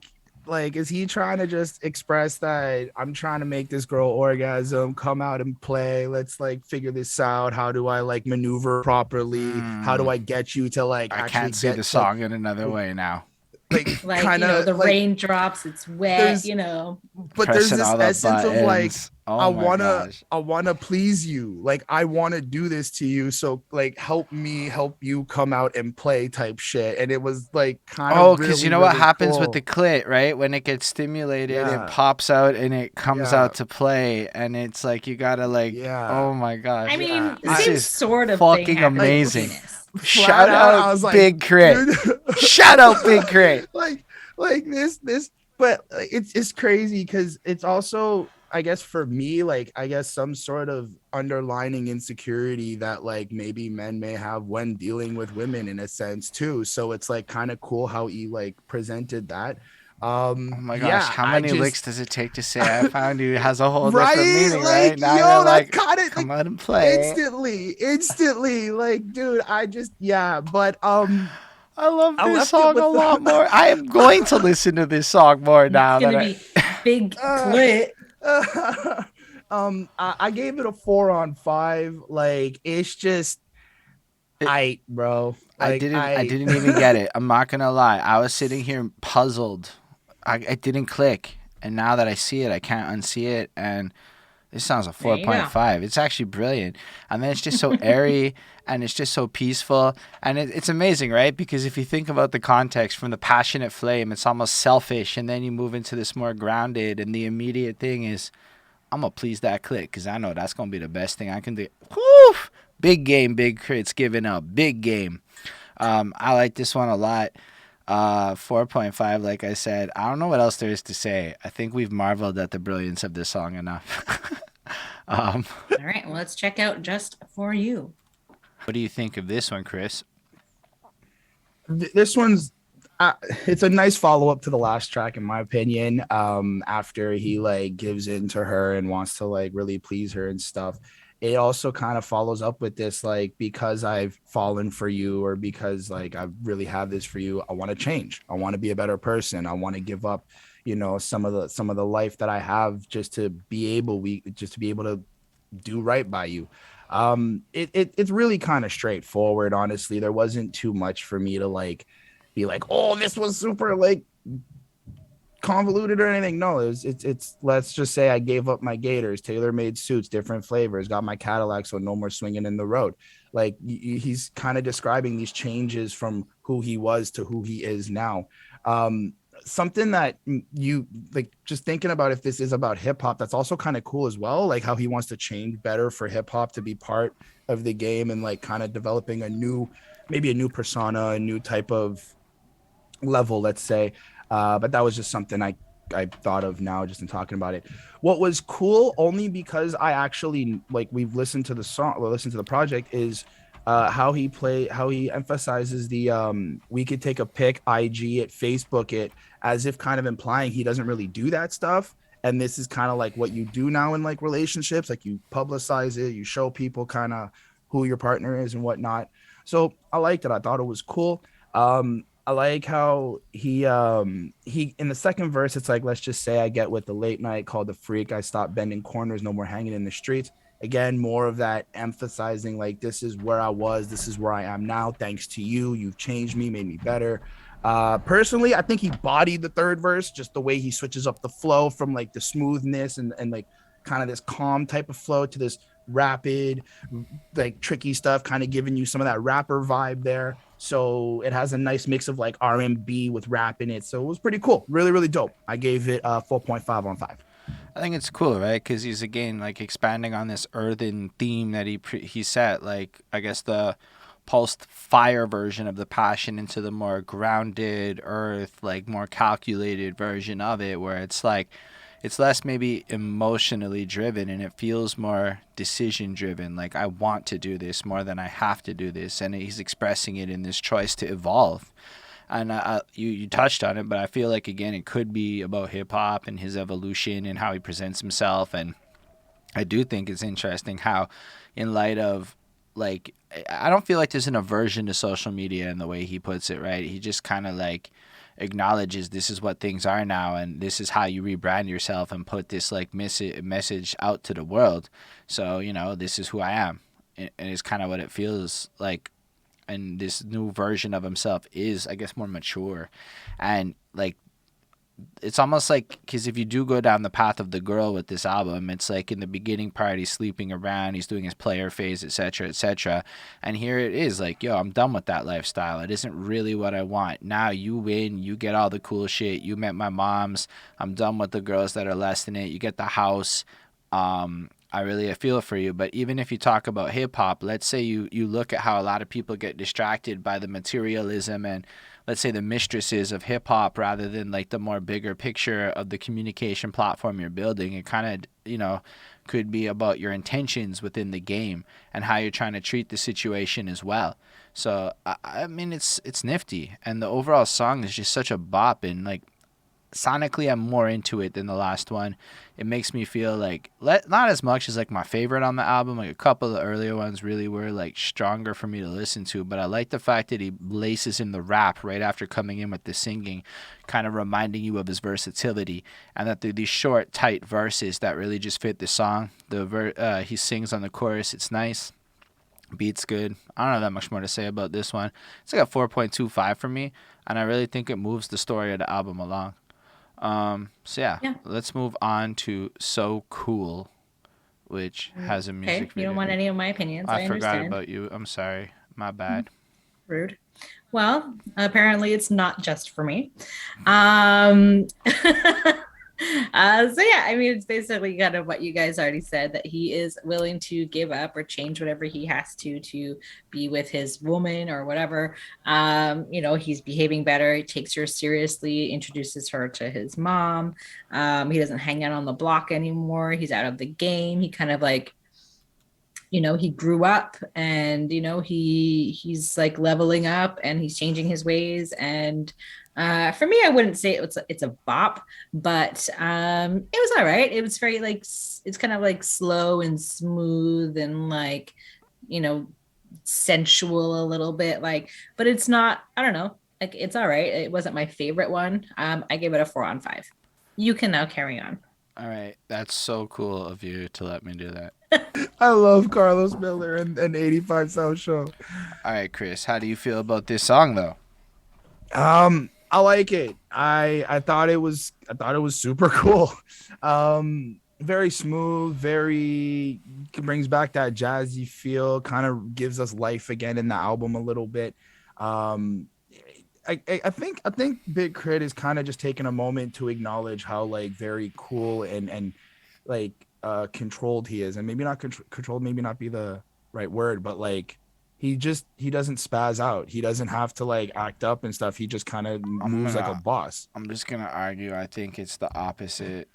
is he trying to just express that I'm trying to make this girl orgasm, come out and play? Let's like figure this out. How do I like maneuver properly? How do I get you to like, I can't see the song in another way now. Like kinda, the like, raindrops, it's wet, but there's this essence of like, I wanna please you, like I want to do this to you, so like help me help you come out and play type shit. And it was like kind of because you know what happens with the clit, right? When it gets stimulated, it pops out and it comes out to play, and it's like you gotta like, oh my gosh, I mean, this is sort of fucking amazing. Like, shout out Big K.R.I.T. Shout out Big K.R.I.T. like this, but it's crazy because it's also, I guess for me, like I guess some sort of underlining insecurity that like maybe men may have when dealing with women in a sense too. So it's like kind of cool how he like presented that. Oh my gosh, how many licks does it take to say I found you has a whole different meaning, right? Now you're like, come out and play. Instantly, like, dude, but I love this song a lot more. I am going to listen to this song more now. It's gonna be Big Clit. I gave it a 4 on 5. Like, it's just bro. Like, I didn't even get it. I'm not gonna lie. I was sitting here puzzled. It didn't click, and now that I see it, I can't unsee it. And This sounds a There you go. 4.5. It's actually brilliant. And then it's just so airy and it's just so peaceful. And it's amazing, right? Because if you think about the context from the passionate flame, it's almost selfish. And then you move into this more grounded. And the immediate thing is, I'm going to please that click because I know that's going to be the best thing I can do. Whew! Big game, Big K.R.I.T's giving up. Big game. I like this one a lot. 4.5, like I said. I don't know what else there is to say. I think we've marveled at the brilliance of this song enough. All right, well, let's check out Just For You. What do you think of this one, Chris? This one's it's a nice follow-up to the last track, in my opinion. After he like gives in to her and wants to like really please her and stuff, it also kind of follows up with this like, because I've fallen for you, or because like I really have this for you, I want to change, I want to be a better person, I want to give up, you know, some of the life that I have just to be able to do right by you. It's really kind of straightforward, honestly. There wasn't too much for me to like be like, oh, this was super like convoluted or anything. No, it's let's just say I gave up my gators, tailor-made suits, different flavors, got my Cadillac, so no more swinging in the road. Like he's kind of describing these changes from who he was to who he is now. Something that you like, just thinking about, if this is about hip hop, that's also kind of cool as well, like how he wants to change better for hip hop to be part of the game, and like kind of developing maybe a new persona, a new type of level, let's say. But that was just something I thought of now just in talking about it. What was cool, only because I actually like, we've listened to the song, or listened to the project, is how he emphasizes the we could take a pic, IG it, Facebook it, as if kind of implying he doesn't really do that stuff. And this is kind of like what you do now in like relationships, like you publicize it, you show people kind of who your partner is and whatnot. So I liked it. I thought it was cool. I like how he in the second verse, it's like, let's just say I get with the late night, called the freak, I stopped bending corners, no more hanging in the streets. Again, more of that emphasizing like, this is where I was, this is where I am now, thanks to you, you've changed me, made me better. Personally, I think he bodied the third verse, just the way he switches up the flow from like the smoothness and like kind of this calm type of flow to this rapid, like tricky stuff, kind of giving you some of that rapper vibe there. So it has a nice mix of like R&B with rap in it. So it was pretty cool. Really, really dope. I gave it 4.5 on 5. I think it's cool, right? Because he's again like expanding on this earthen theme that he set. Like, I guess the pulsed fire version of the passion into the more grounded earth, like more calculated version of it, where it's like it's less maybe emotionally driven and it feels more decision driven. Like, I want to do this more than I have to do this, and he's expressing it in this choice to evolve. And you touched on it, but I feel like again it could be about hip hop and his evolution and how he presents himself. And I do think it's interesting how, in light of like, I don't feel like there's an aversion to social media in the way he puts it, right? He just kind of like acknowledges this is what things are now, and this is how you rebrand yourself and put this like message out to the world. So, you know, this is who I am, and it's kind of what it feels like. And this new version of himself is, I guess, more mature. And like, it's almost like, because if you do go down the path of the girl with this album, it's like in the beginning part he's sleeping around, he's doing his player phase, etc., etc., and here it is like, yo, I'm done with that lifestyle, it isn't really what I want. Now you win, you get all the cool shit, you met my moms, I'm done with the girls that are less than it, you get the house. I feel for you. But even if you talk about hip hop, let's say you look at how a lot of people get distracted by the materialism and, let's say, the mistresses of hip hop, rather than like the more bigger picture of the communication platform you're building. It kind of, you know, could be about your intentions within the game and how you're trying to treat the situation as well. So I mean, it's nifty, and the overall song is just such a bop, and like, sonically I'm more into it than the last one. It makes me feel like not as much as like my favorite on the album. Like, a couple of the earlier ones really were like stronger for me to listen to, but I like the fact that he laces in the rap right after coming in with the singing, kind of reminding you of his versatility, and that they're these short, tight verses that really just fit the song. He sings on the chorus, it's nice. Beat's good. I don't know that much more to say about this one. It's like a 4.25 for me, and I really think it moves the story of the album along. So yeah, let's move on to So Cool. which has a Okay, music you video. don't want any of my opinions. I forgot understand. about you. I'm sorry. My bad. Rude. Well, apparently it's not just for me. So yeah, I mean, it's basically kind of what you guys already said, that he is willing to give up or change whatever he has to be with his woman or whatever. You know, he's behaving better. He takes her seriously, introduces her to his mom. He doesn't hang out on the block anymore. He's out of the game. He kind of like, you know, he grew up, and you know, he's like leveling up, and he's changing his ways. And for me, I wouldn't say it's a bop, but it was all right. It was very like, it's kind of like slow and smooth and like, you know, sensual a little bit, like, but it's not, I don't know, like, it's all right. It wasn't my favorite one. I gave it a 4 on 5. You can now carry on. All right. That's so cool of you to let me do that. I love Carlos Miller and 85 South Show. All right, Chris, how do you feel about this song though? I like it. I thought it was super cool. Very smooth, very brings back that jazzy feel, kind of gives us life again in the album a little bit. I think Big K.R.I.T is kind of just taking a moment to acknowledge how like very cool and like controlled he is, and maybe not controlled, maybe not be the right word, but like he doesn't spaz out. He doesn't have to like act up and stuff. He just kind of moves like a boss. I'm just gonna argue. I think it's the opposite.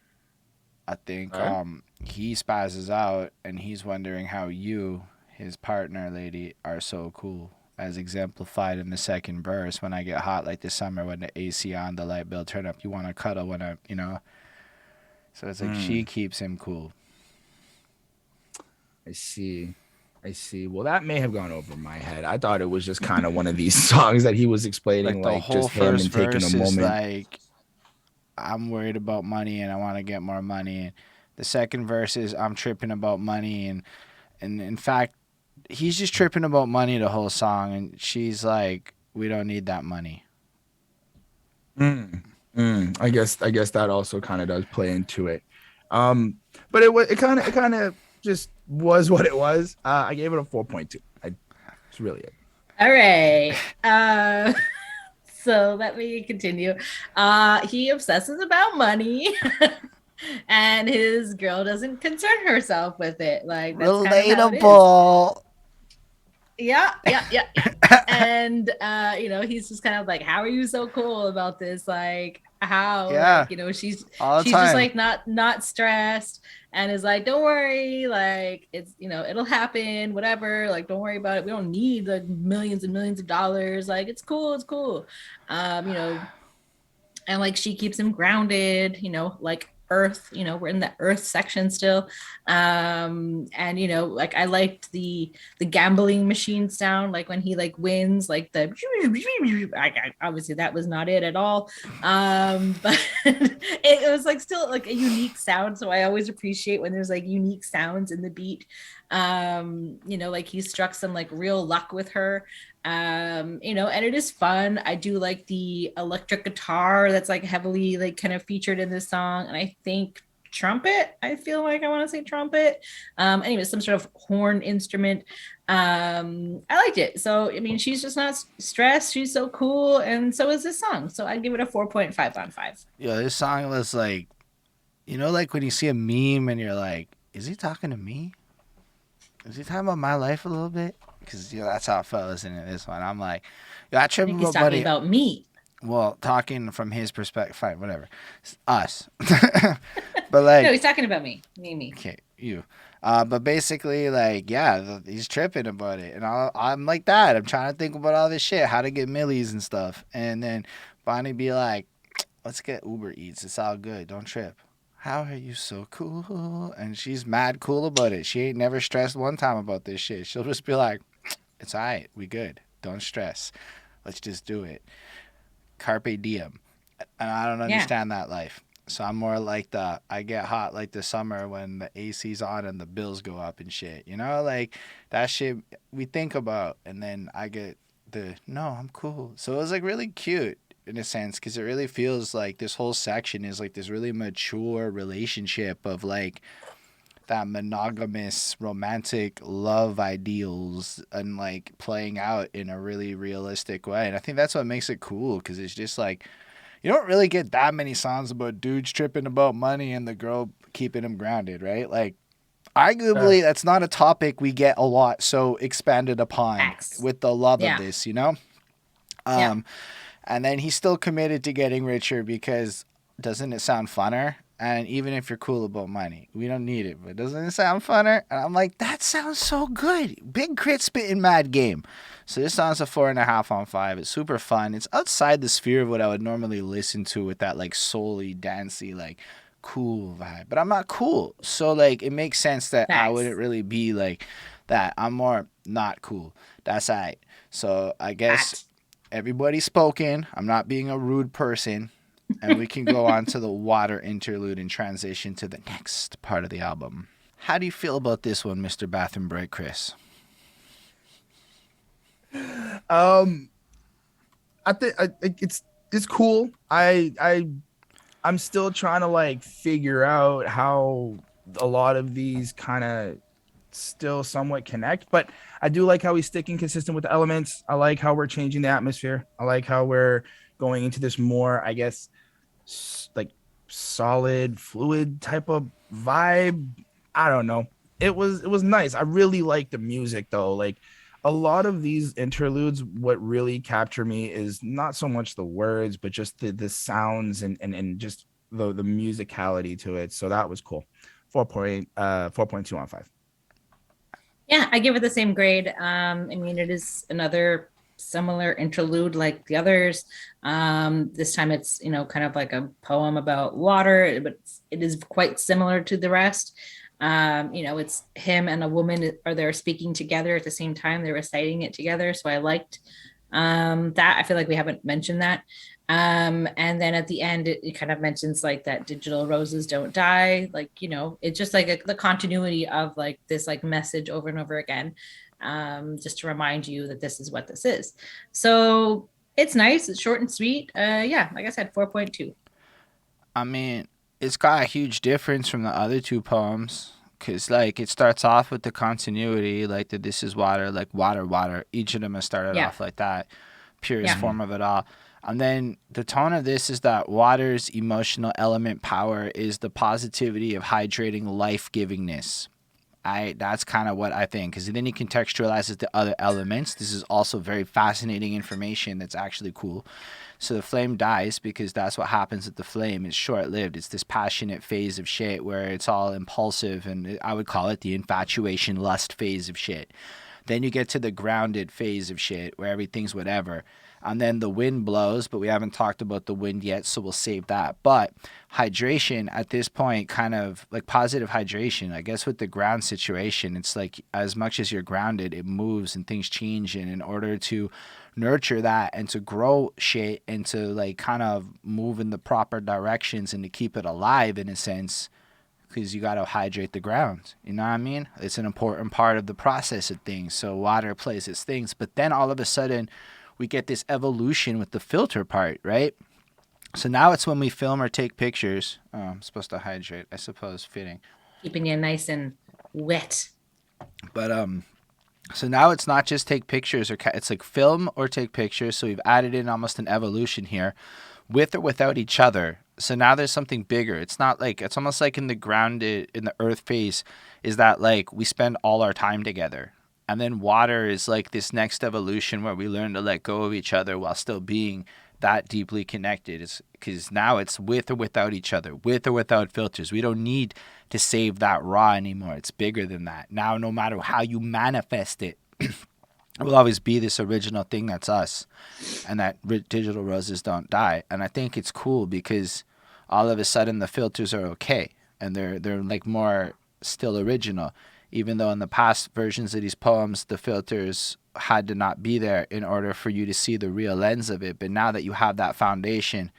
I think Right? he spazzes out and he's wondering how you, his partner lady, are so cool. As exemplified in the second verse, when I get hot like this summer, when the AC on, the light bill turn up, you want to cuddle when I, you know. So it's like she keeps him cool. I see. Well, that may have gone over my head. I thought it was just kind of one of these songs that he was explaining, Like the like whole just him first and taking a verse is moment. like, I'm worried about money and I want to get more money. And the second verse is I'm tripping about money, and in fact, he's just tripping about money the whole song, and she's like, we don't need that money. I guess that also kind of does play into it. But it kind of just was what it was. I gave it a 4.2. It's really it. All right. So let me continue. He obsesses about money. And his girl doesn't concern herself with it. Like, that's kind of how it is. Relatable. Yeah. And you know, he's just kind of like, how are you so cool about this? Like, how? Yeah. Like, you know, she's All the just time. like not stressed, and is like, don't worry, like, it's, you know, it'll happen, whatever, like, don't worry about it. We don't need like millions and millions of dollars. Like, it's cool. You know, and like she keeps him grounded, you know, like earth, you know, we're in the earth section still. And you know, like, I liked the gambling machine sound, like when he like wins, like the obviously that was not it at all. But it was like still like a unique sound, so I always appreciate when there's like unique sounds in the beat. You know, like he struck some like real luck with her. You know, and it is fun. I do like the electric guitar that's like heavily like kind of featured in this song, and I think trumpet, I feel like I want to say trumpet. Anyway, some sort of horn instrument. I liked it. So I mean, she's just not stressed, she's so cool, and so is this song, so I'd give it a 4.5 on 5. Yeah, this song was like, you know, like when you see a meme and you're like, is he talking to me? Is he talking about my life a little bit? Because, you know, that's how it felt listening to this one. I'm like, yo, I I trip think he's about talking money. about me. Well, talking from his perspective, fine, whatever. It's us. But like, No, he's talking about me. okay, you. But basically, like, yeah, he's tripping about it, and I'm like that. I'm trying to think about all this shit, how to get millies and stuff, and then Bonnie be like, "Let's get Uber Eats. It's all good. Don't trip." How are you so cool? And she's mad cool about it. She ain't never stressed one time about this shit. She'll just be like, "It's all right. We good. Don't stress. Let's just do it. Carpe diem." And I don't understand that life. So I'm more like I get hot like the summer when the AC's on and the bills go up and shit. You know, like that shit we think about. And then I get no, I'm cool. So it was like really cute in a sense, because it really feels like this whole section is like this really mature relationship of like that monogamous romantic love ideals and like playing out in a really realistic way. And I think that's what makes it cool, because it's just like you don't really get that many songs about dudes tripping about money and the girl keeping him grounded, right? Like arguably that's not a topic we get a lot so expanded upon Facts. with the love of Yeah. this, you know? Yeah. And then he's still committed to getting richer because doesn't it sound funner? And even if you're cool about money, we don't need it, but doesn't it sound funner? And I'm like, that sounds so good. Big K.R.I.T spitting mad game. So this song's a 4.5 on 5. It's super fun. It's outside the sphere of what I would normally listen to with that like soul-y, dancey, like cool vibe. But I'm not cool. So like it makes sense that I Facts. wouldn't really be like that. I'm more not cool. That's right. So I guess Fact. everybody's spoken. I'm not being a rude person. And we can go on to the water interlude and transition to the next part of the album. How do you feel about this one, Mr. Bathroom Break, Chris? I think it's cool. I'm still trying to like figure out how a lot of these kind of still somewhat connect, but I do like how he's sticking consistent with the elements. I like how we're changing the atmosphere. I like how we're going into this more, I guess, like solid fluid type of vibe. I don't know. It was nice. I really like the music though. Like a lot of these interludes, what really capture me is not so much the words, but just the sounds and just the musicality to it. So that was cool. 4.2 on 5. Yeah, I give it the same grade. I mean, it is another similar interlude like the others. This time it's, kind of like a poem about water, but it is quite similar to the rest. It's him and a woman are there speaking together at the same time. They're reciting it together. So I liked that. I feel like we haven't mentioned that. And then at the end, it kind of mentions like that digital roses don't die. Like, it's just like the continuity of like this like message over and over again, just to remind you that this is what this is. So it's nice. It's short and sweet. Yeah, like I said, 4.2. I mean, it's got a huge difference from the other two poems. Because, like, it starts off with the continuity, like the this is water, like water, water. Each of them has started Yeah. off like that. Purest Yeah. form of it all. And then the tone of this is that water's emotional element power is the positivity of hydrating life givingness. That's kind of what I think, because then he contextualizes the other elements. This is also very fascinating information that's actually cool. So the flame dies because that's what happens with the flame. It's short-lived. It's this passionate phase of shit where it's all impulsive, and I would call it the infatuation lust phase of shit. Then you get to the grounded phase of shit where everything's whatever. And then the wind blows, but we haven't talked about the wind yet, so we'll save that. But hydration at this point, kind of like positive hydration, I guess with the ground situation, it's like as much as you're grounded, it moves and things change. And in order to nurture that and to grow shit and to like kind of move in the proper directions and to keep it alive in a sense, because you got to hydrate the ground. You know what I mean? It's an important part of the process of things. So water plays its things. But then all of a sudden, we get this evolution with the filter part, right? So now it's when we film or take pictures. Oh, I'm supposed to hydrate, I suppose, fitting. Keeping you nice and wet. But so now it's not just take pictures it's like film or take pictures. So we've added in almost an evolution here, with or without each other. So now there's something bigger. It's not like, it's almost like in the grounded, in the earth phase, is that like we spend all our time together. And then water is like this next evolution where we learn to let go of each other while still being that deeply connected. It's because now it's with or without each other, with or without filters. We don't need to save that raw anymore. It's bigger than that. Now, no matter how you manifest it, it will always be this original thing that's us, and that digital roses don't die. And I think it's cool because all of a sudden the filters are okay, and they're like more still original, even though in the past versions of these poems the filters had to not be there in order for you to see the real lens of it. But now that you have that foundation,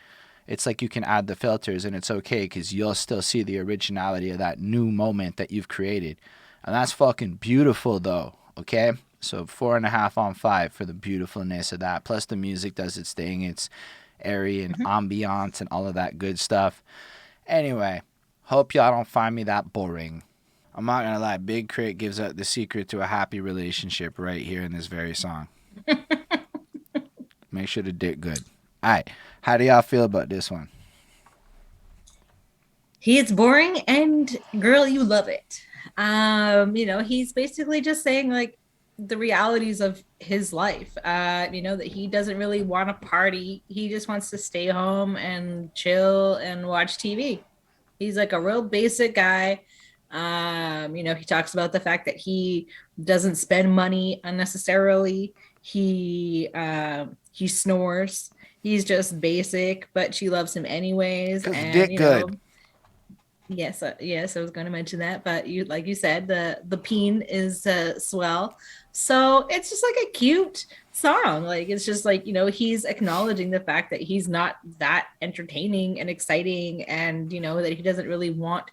it's like you can add the filters and it's okay, because you'll still see the originality of that new moment that you've created. And that's fucking beautiful though, okay? So 4.5 on 5 for the beautifulness of that. Plus the music does its thing. It's airy and ambiance and all of that good stuff. Anyway, hope y'all don't find me that boring. I'm not gonna lie, Big K.R.I.T gives out the secret to a happy relationship right here in this very song. Make sure the dick good. All right, how do y'all feel about this one? He's boring, and girl, you love it. He's basically just saying like the realities of his life. That he doesn't really want to party. He just wants to stay home and chill and watch TV. He's like a real basic guy. He talks about the fact that he doesn't spend money unnecessarily. He snores. He's just basic, but she loves him anyways. Cause And dick good. Yes, I was going to mention that, but like you said, the peen is swell, so it's just like a cute song. Like it's just like he's acknowledging the fact that he's not that entertaining and exciting, and that he doesn't really want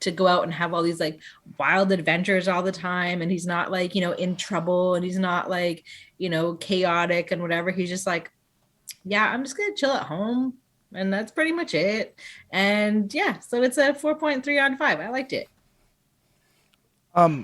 to go out and have all these like wild adventures all the time, and he's not like in trouble, and he's not like chaotic and whatever. He's just like, yeah, I'm just gonna chill at home, and that's pretty much it. And yeah, so it's a 4.3 out of 5. I liked it. I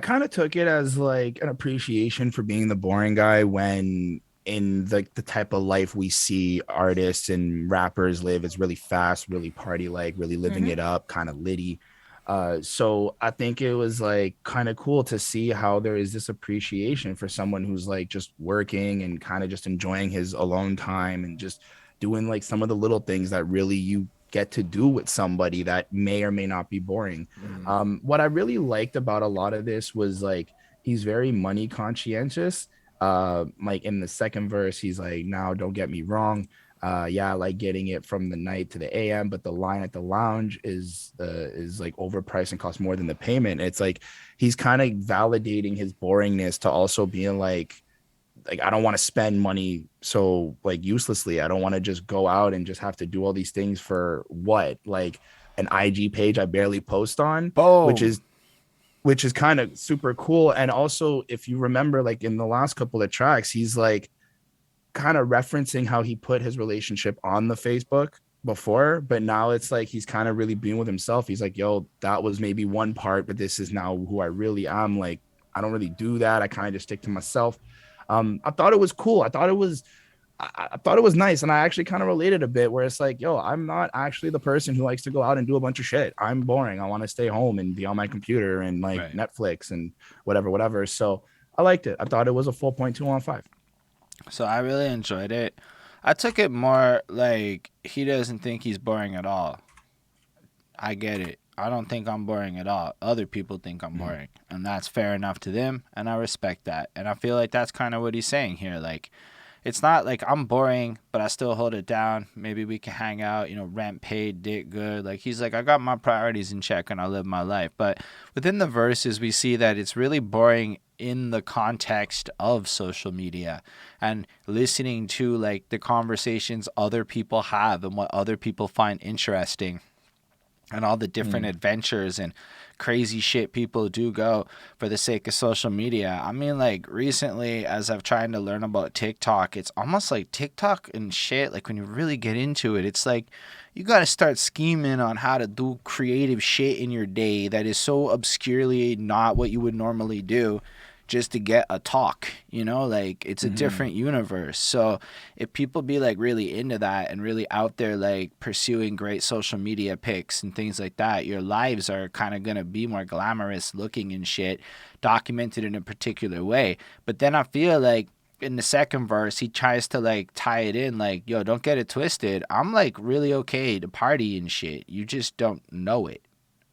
kind of took it as like an appreciation for being the boring guy when in the type of life we see artists and rappers live is really fast, really party like, really living it up, kind of litty. So I think it was like kind of cool to see how there is this appreciation for someone who's like just working and kind of just enjoying his alone time and just doing like some of the little things that really you get to do with somebody that may or may not be boring. What I really liked about a lot of this was like he's very money conscientious. Like in the second verse, he's like, now don't get me wrong. Yeah, I like getting it from the night to the AM, but the line at the lounge is like overpriced and costs more than the payment. It's like he's kind of validating his boringness to also being like I don't want to spend money so like uselessly. I don't want to just go out and just have to do all these things for what, like an IG page I barely post on, which is kind of super cool. And also, if you remember, like in the last couple of tracks, he's like kind of referencing how he put his relationship on the Facebook before, but now it's like he's kind of really being with himself. He's like, yo, that was maybe one part, but this is now who I really am. Like, I don't really do that. I kind of just stick to myself. I thought it was cool. I thought it was nice. And I actually kind of related a bit where it's like, yo, I'm not actually the person who likes to go out and do a bunch of shit. I'm boring. I want to stay home and be on my computer and like Netflix and whatever. So I liked it. I thought it was a 4.2 on 5. So I really enjoyed it. I took it more like he doesn't think he's boring at all. I get it. I don't think I'm boring at all. Other people think I'm boring, and that's fair enough to them, and I respect that. And I feel like that's kind of what he's saying here. Like, it's not like I'm boring, but I still hold it down. Maybe we can hang out, rent paid, dick good. Like, he's like, I got my priorities in check, and I live my life. But within the verses, we see that it's really boring in the context of social media and listening to, like, the conversations other people have and what other people find interesting. And all the different adventures and crazy shit people do go for the sake of social media. I mean, like, recently, as I've tried to learn about TikTok, it's almost like TikTok and shit, like, when you really get into it, it's like you got to start scheming on how to do creative shit in your day that is so obscurely not what you would normally do just to get a talk, like it's a different universe. So if people be like really into that and really out there like pursuing great social media pics and things like that, your lives are kind of going to be more glamorous looking and shit, documented in a particular way. But then I feel like in the second verse, he tries to like tie it in like, yo, don't get it twisted. I'm like really okay to party and shit. You just don't know it,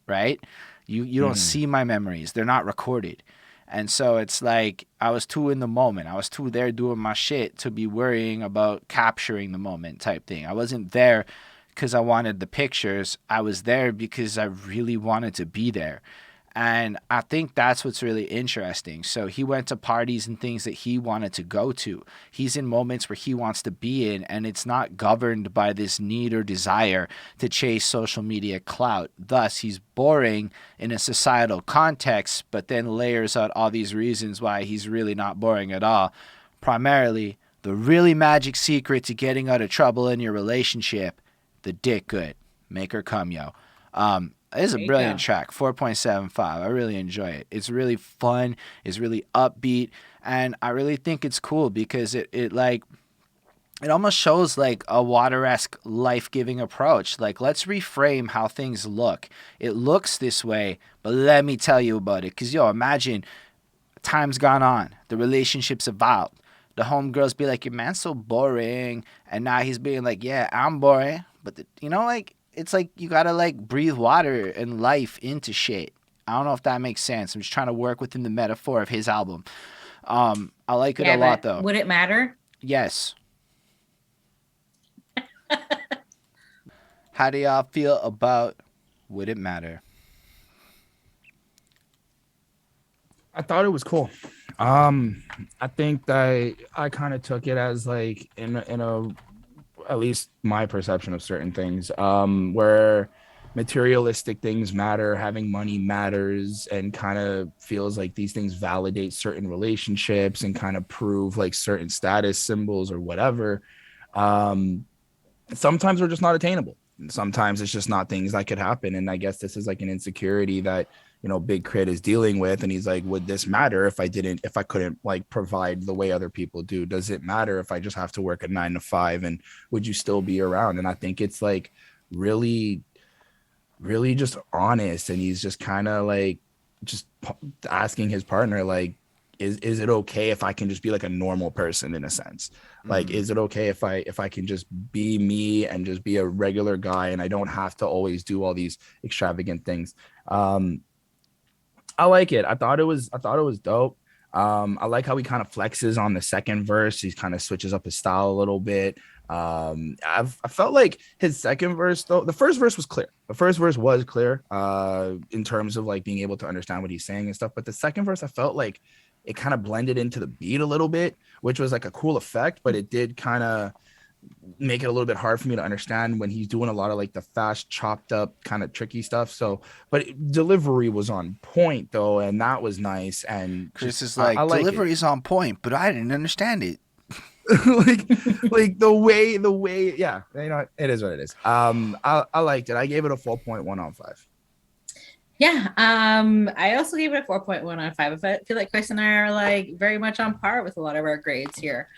right? You don't see my memories. They're not recorded. And so it's like I was too in the moment. I was too there doing my shit to be worrying about capturing the moment type thing. I wasn't there because I wanted the pictures. I was there because I really wanted to be there. And I think that's what's really interesting. So he went to parties and things that he wanted to go to. He's in moments where he wants to be in, and it's not governed by this need or desire to chase social media clout. Thus, he's boring in a societal context, but then layers out all these reasons why he's really not boring at all. Primarily, the really magic secret to getting out of trouble in your relationship, the dick good. Make her come, yo. It's a There you brilliant go. track. 4.75. I really enjoy it. It's really fun. It's really upbeat, and I really think it's cool because it like it almost shows like a water-esque life-giving approach. Like, let's reframe how things look. It looks this way, but let me tell you about it. Cause yo, imagine time's gone on, the relationship's evolved. The homegirls be like, your man's so boring, and now he's being like, yeah, I'm boring. But like it's like you gotta like breathe water and life into shit. I don't know if that makes sense. I'm just trying to work within the metaphor of his album. I like it a Yeah, lot but though. would it matter? Yes. How do y'all feel about Would It Matter? I thought it was cool. I think that I kind of took it as like in a at least my perception of certain things, where materialistic things matter, having money matters, and kind of feels like these things validate certain relationships and kind of prove like certain status symbols or whatever. Um, Sometimes they're just not attainable. Sometimes it's just not things that could happen. And I guess this is like an insecurity that, Big K.R.I.T is dealing with. And he's like, would this matter if I couldn't like provide the way other people do? Does it matter if I just have to work a 9 to 5? And would you still be around? And I think it's like really, really just honest. And he's just kind of like, just asking his partner, like, is it okay if I can just be like a normal person in a sense? Like, is it okay if I can just be me and just be a regular guy and I don't have to always do all these extravagant things? I like it. I thought it was dope. I like how he kind of flexes on the second verse. He kind of switches up his style a little bit. I felt like his second verse though, the first verse was clear. The first verse was clear in terms of like being able to understand what he's saying and stuff. But the second verse, I felt like it kind of blended into the beat a little bit, which was like a cool effect, but it did kind of make it a little bit hard for me to understand when he's doing a lot of like the fast chopped up kind of tricky stuff. So but delivery was on point though, and that was nice. And Chris just is I like, like it. delivery's on point, but I didn't understand it. like the way yeah, it is what it is. I liked it. I gave it a 4.1 on 5. Yeah, I also gave it a 4.1 on 5. I feel like Chris and I are like very much on par with a lot of our grades here.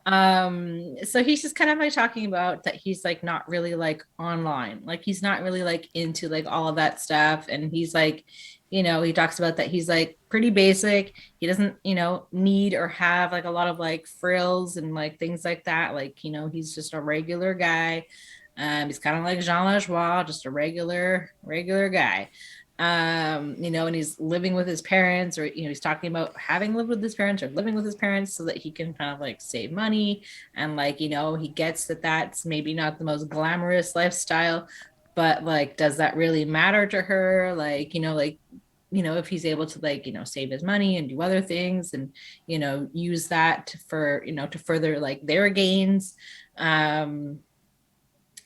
So he's just kind of like talking about that he's like not really like online, like he's not really like into like all of that stuff. And he's like, he talks about that he's like pretty basic. He doesn't, need or have like a lot of like frills and like things like that. Like, he's just a regular guy. He's kind of like Jean Lajoie, just a regular guy. And he's living with his parents, or he's talking about having lived with his parents or living with his parents so that he can kind of like save money. And like, he gets that that's maybe not the most glamorous lifestyle, but like, does that really matter to her? Like, if he's able to like, save his money and do other things and, use that to further like their gains.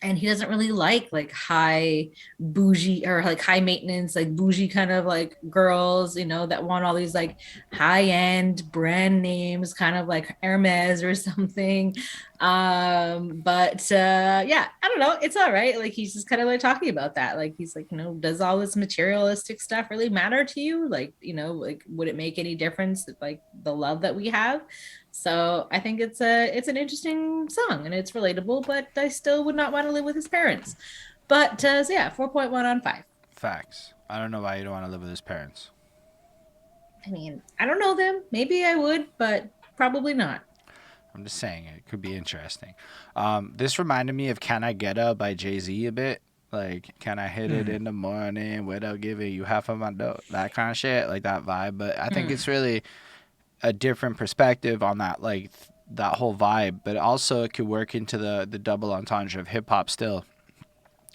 And he doesn't really like high bougie or like high maintenance, like bougie kind of like girls, that want all these like high end brand names, kind of like Hermes or something. But yeah, I don't know, it's all right. Like he's just kind of like talking about that, like he's like, does all this materialistic stuff really matter to you? Like, like would it make any difference if, like the love that we have? So I think it's an interesting song and it's relatable, but I still would not want to live with his parents. But so yeah, 4.1 on 5. Facts. I don't know why you don't want to live with his parents. I mean, I don't know them. Maybe I would, but probably not. I'm just saying it could be interesting. This reminded me of Can I Get Up by Jay-Z a bit. Like, can I hit it in the morning without giving you half of my dough? That kind of shit, like that vibe. But I think it's really a different perspective on that, like that whole vibe. But also it could work into the double entendre of hip hop still.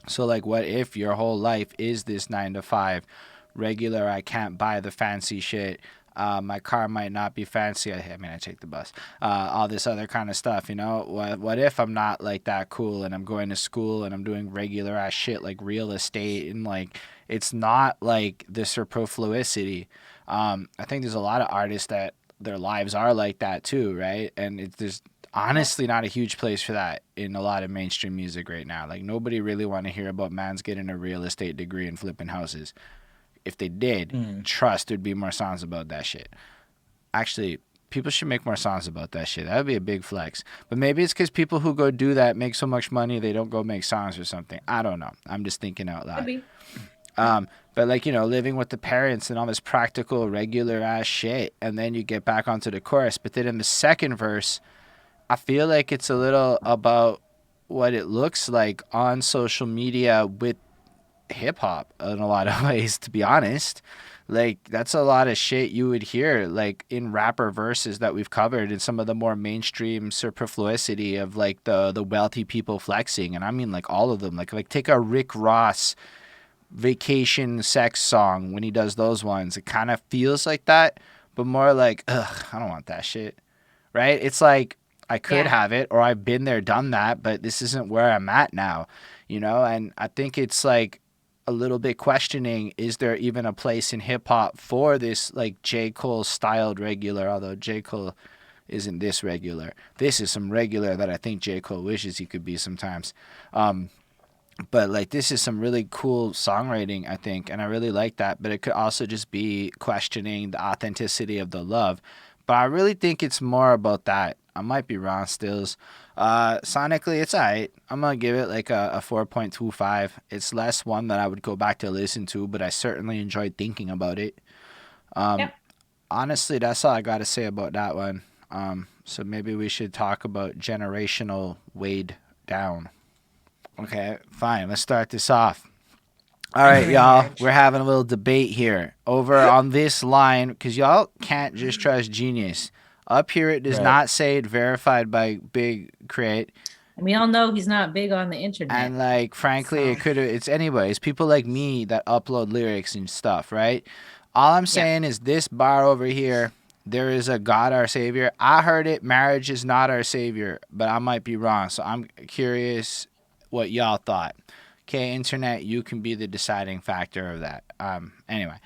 So like, what if your whole life is this 9 to 5, regular? I can't buy the fancy shit. My car might not be fancy. I mean, I take the bus. All this other kind of stuff, What if I'm not like that cool and I'm going to school and I'm doing regular ass shit like real estate and like it's not like the superfluity. I think there's a lot of artists that their lives are like that too, right? And it's just honestly not a huge place for that in a lot of mainstream music right now. Like nobody really want to hear about man's getting a real estate degree and flipping houses. If they did, trust there'd be more songs about that shit. Actually, people should make more songs about that shit. That would be a big flex. But maybe it's because people who go do that make so much money they don't go make songs or something. I don't know. I'm just thinking out loud. Maybe. But like, you know, living with the parents and all this practical, regular ass shit, and then you get back onto the chorus. But then in the second verse, I feel like it's a little about what it looks like on social media with hip hop in a lot of ways, to be honest. Like that's a lot of shit you would hear like in rapper verses that we've covered in some of the more mainstream superfluity of like the wealthy people flexing, and I mean like all of them. Like take a Rick Ross vacation sex song when he does those ones. It kind of feels like that, but more like, ugh, I don't want that shit. Right? It's like I could have it, or I've been there, done that, but this isn't where I'm at now, you know? And I think it's like a little bit questioning, is there even a place in hip hop for this like J. Cole styled regular, although J. Cole isn't this regular. This is some regular that I think J. Cole wishes he could be sometimes. But like this is some really cool songwriting, I think, and I really like that. But it could also just be questioning the authenticity of the love. But I really think it's more about that. I might be wrong, Stills. Sonically, it's alright. I'm gonna give it like a 4.25. It's less one that I would go back to listen to, but I certainly enjoyed thinking about it. Honestly, that's all I got to say about that one. So maybe we should talk about generational weighed down. Okay, fine. Let's start this off. All right, y'all. We're having a little debate here over on this line because y'all can't just trust Genius. Up here, it does not say it verified by Big K.R.I.T. And we all know he's not big on the internet. And like, frankly, it could have. It's anyways. People like me that upload lyrics and stuff, right? All I'm saying is this bar over here. There is a God our Savior. I heard it. Marriage is not our Savior, but I might be wrong. So I'm curious what y'all thought. Okay, internet, you can be the deciding factor of that. Anyway,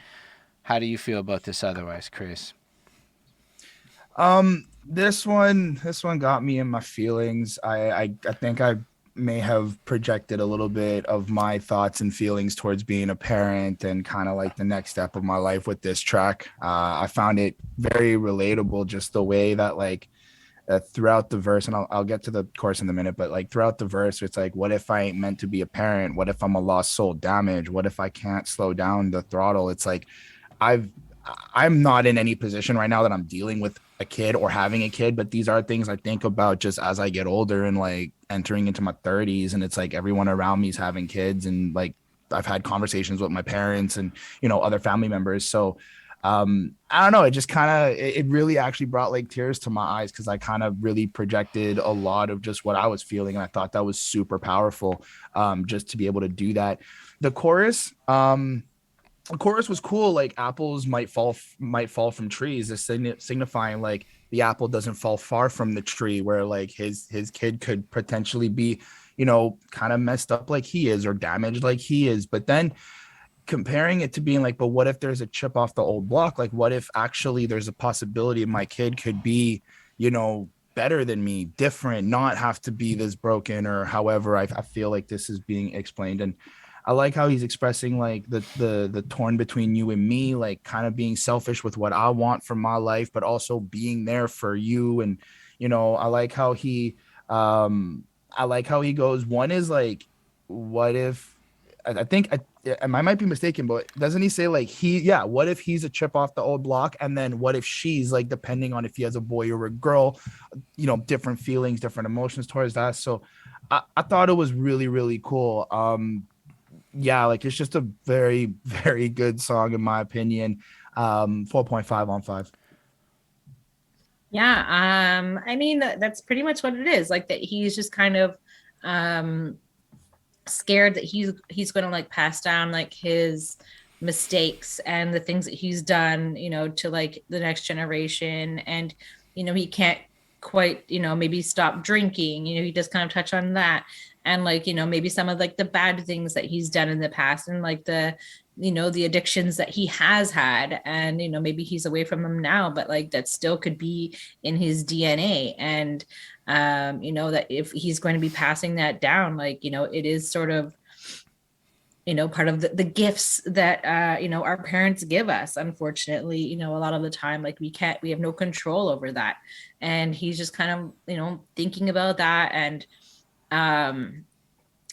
how do you feel about this otherwise, Chris? This one got me in my feelings. I think I may have projected a little bit of my thoughts and feelings towards being a parent and kind of like the next step of my life with this track. I found it very relatable, just the way that like throughout the verse, and I'll get to the chorus in a minute, but like throughout the verse, it's like, what if I ain't meant to be a parent? What if I'm a lost soul damaged? What if I can't slow down the throttle? It's like I'm not in any position right now that I'm dealing with a kid or having a kid, but these are things I think about just as I get older and like entering into my 30s. And it's like everyone around me is having kids, and like I've had conversations with my parents and, you know, other family members. So I don't know. It just kind of, it really actually brought like tears to my eyes because I kind of really projected a lot of just what I was feeling. And I thought that was super powerful just to be able to do that. The chorus was cool. Like apples might fall from trees, this signifying like the apple doesn't fall far from the tree, where like his kid could potentially be, you know, kind of messed up like he is or damaged like he is. But then comparing it to being like, but what if there's a chip off the old block? Like, what if actually there's a possibility my kid could be, you know, better than me, different, not have to be this broken, or however I feel like this is being explained. And I like how he's expressing like the torn between you and me, like kind of being selfish with what I want from my life, but also being there for you. And, you know, I like how he goes, one is like, what if, I think I might be mistaken, but doesn't he say like what if he's a chip off the old block? And then what if she's like, depending on if he has a boy or a girl, you know, different feelings, different emotions towards that. So I thought it was really, really cool. Like it's just a very, very good song in my opinion. 4.5 on 5. Yeah. I mean, that's pretty much what it is. Like that he's just kind of scared that he's going to like pass down like his mistakes and the things that he's done, you know, to like the next generation. And, you know, he can't quite, you know, maybe stop drinking, you know, he does kind of touch on that. and like, you know, maybe some of like the bad things that he's done in the past, and like the, you know, the addictions that he has had, and you know, maybe he's away from them now, but like that still could be in his DNA. And you know, that if he's going to be passing that down, like, you know, it is sort of, you know, part of the gifts that you know, our parents give us. Unfortunately, you know, a lot of the time, like we have no control over that. And he's just kind of, you know, thinking about that. And um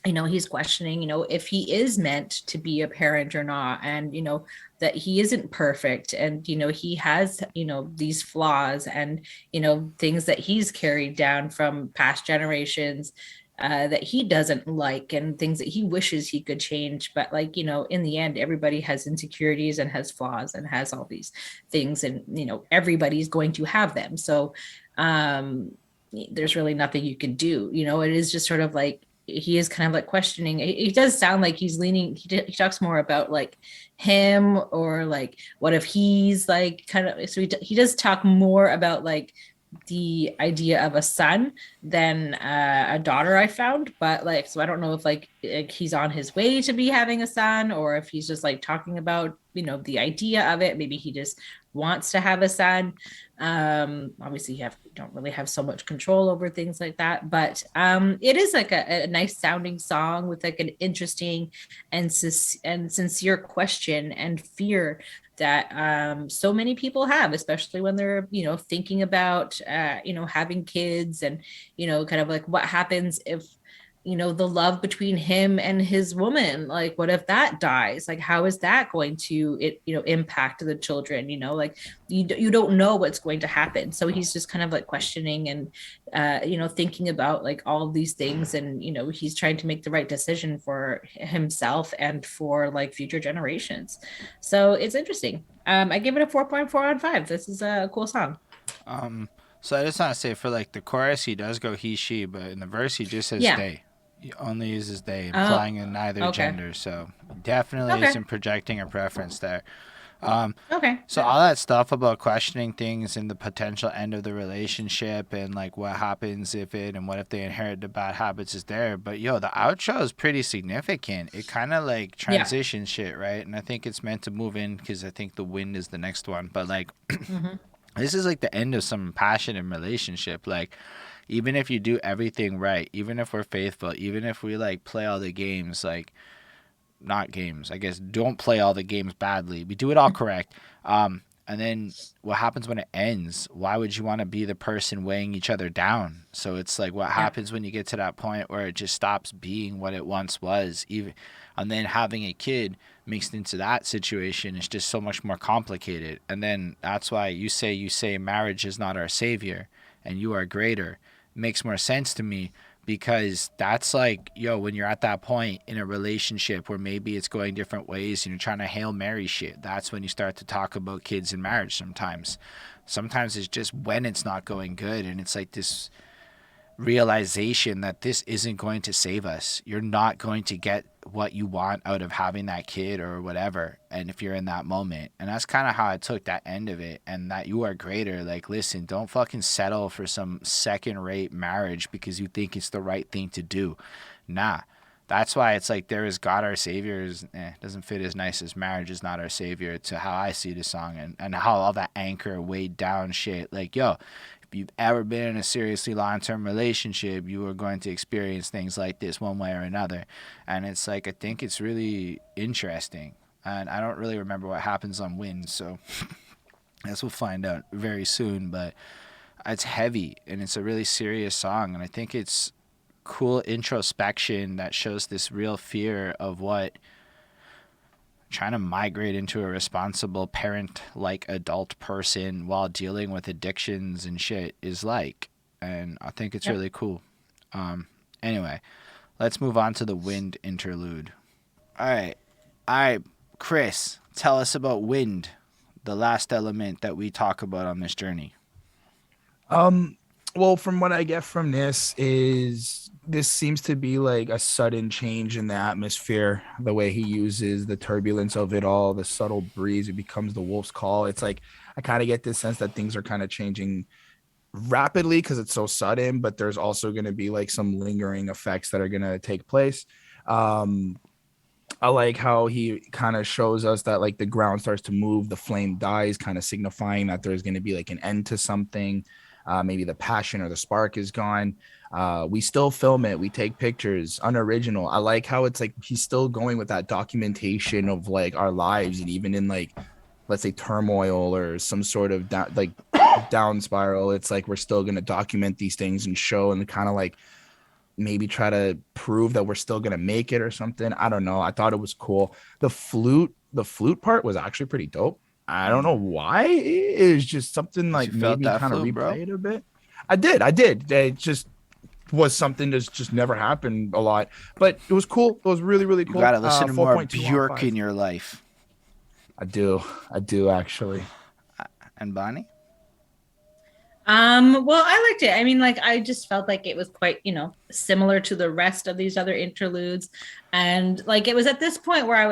you know, he's questioning, you know, if he is meant to be a parent or not, and you know, that he isn't perfect, and you know, he has, you know, these flaws, and you know, things that he's carried down from past generations, that he doesn't like, and things that he wishes he could change. But like, you know, in the end, everybody has insecurities and has flaws and has all these things, and you know, everybody's going to have them. So there's really nothing you can do. You know, it is just sort of like, he is kind of like questioning. He does sound like he's leaning, he talks more about like him, or like what if he's like kind of, so he does talk more about like the idea of a son than a daughter, I found. But like, so I don't know if like he's on his way to be having a son, or if he's just like talking about, you know, the idea of it. Maybe he just wants to have a son. Obviously you don't really have so much control over things like that, but it is like a nice sounding song with like an interesting and sincere question and fear that so many people have, especially when they're, you know, thinking about you know, having kids, and you know, kind of like what happens if, you know, the love between him and his woman, like what if that dies, like how is that going to, it, you know, impact the children, you know, like you don't know what's going to happen. So he's just kind of like questioning and you know, thinking about like all of these things, and you know, he's trying to make the right decision for himself and for like future generations. So it's interesting. I give it a 4.4 on 5. This is a cool song. So I just want to say, for like the chorus, he does go he, she, but in the verse, he just says Yeah. they. He only uses they, Oh, implying in neither okay. gender. So definitely Okay. isn't projecting a preference there. Um, Okay. so all that stuff about questioning things and the potential end of the relationship, and like what happens if it, and what if they inherit the bad habits, is there. But yo, the outro is pretty significant. It kind of like Yeah. transitions shit, right? And I think it's meant to move in, because I think the wind is the next one. But like, Mm-hmm. this is like the end of some passion in relationship. Like, even if you do everything right, even if we're faithful, even if we like play all the games, like, not games, I guess, don't play all the games badly, we do it all correct. And then what happens when it ends? Why would you want to be the person weighing each other down? So it's like, what Yeah. happens when you get to that point where it just stops being what it once was? Even, and then having a kid mixed into that situation is just so much more complicated. And then that's why you say marriage is not our savior and you are greater. It makes more sense to me, because that's like, yo, when you're at that point in a relationship where maybe it's going different ways and you're trying to Hail Mary shit, that's when you start to talk about kids and marriage. Sometimes it's just when it's not going good, and it's like this realization that this isn't going to save us. You're not going to get what you want out of having that kid or whatever. And if you're in that moment, and that's kind of how I took that end of it, and that you are greater. Like, listen, don't fucking settle for some second rate marriage because you think it's the right thing to do. Nah. That's why it's like, there is God our Savior is, doesn't fit as nice as marriage is not our Savior, to how I see the song, and how all that anchor weighed down shit. Like, yo, if you've ever been in a seriously long-term relationship, you are going to experience things like this one way or another. And it's like, I think it's really interesting. And I don't really remember what happens on Wind, so I guess we'll find out very soon. But it's heavy, and it's a really serious song. And I think it's cool introspection that shows this real fear of what trying to migrate into a responsible parent like adult person while dealing with addictions and shit is like. And I think it's Yep. really cool. Anyway, let's move on to the Wind interlude. All right, Chris, tell us about Wind, the last element that we talk about on this journey. Well, from what I get from this is, this seems to be like a sudden change in the atmosphere, the way he uses the turbulence of it all, the subtle breeze, it becomes the wolf's call. It's like I kind of get this sense that things are kind of changing rapidly because it's so sudden, but there's also going to be like some lingering effects that are going to take place. um I like how he kind of shows us that like the ground starts to move, the flame dies, kind of signifying that there's going to be like an end to something. Maybe the passion or the spark is gone. We still film it. We take pictures, unoriginal. I like how it's like he's still going with that documentation of like our lives, and even in like, let's say, turmoil or some sort of down spiral, it's like we're still going to document these things and show and kind of like maybe try to prove that we're still gonna make it or something. I don't know. I thought it was cool. The flute part was actually pretty dope. I don't know why. It was just something Cause like you felt maybe that kind of flute, bro. replay it a bit. I did. It just was something that's just never happened a lot. But it was cool. It was really, really You cool. gotta listen to more 4.2 on Bjork 5. in your life. I do. I do actually. And Bonnie? Well, I liked it. I mean, like, I just felt like it was quite, similar to the rest of these other interludes. And like, it was at this point where I'm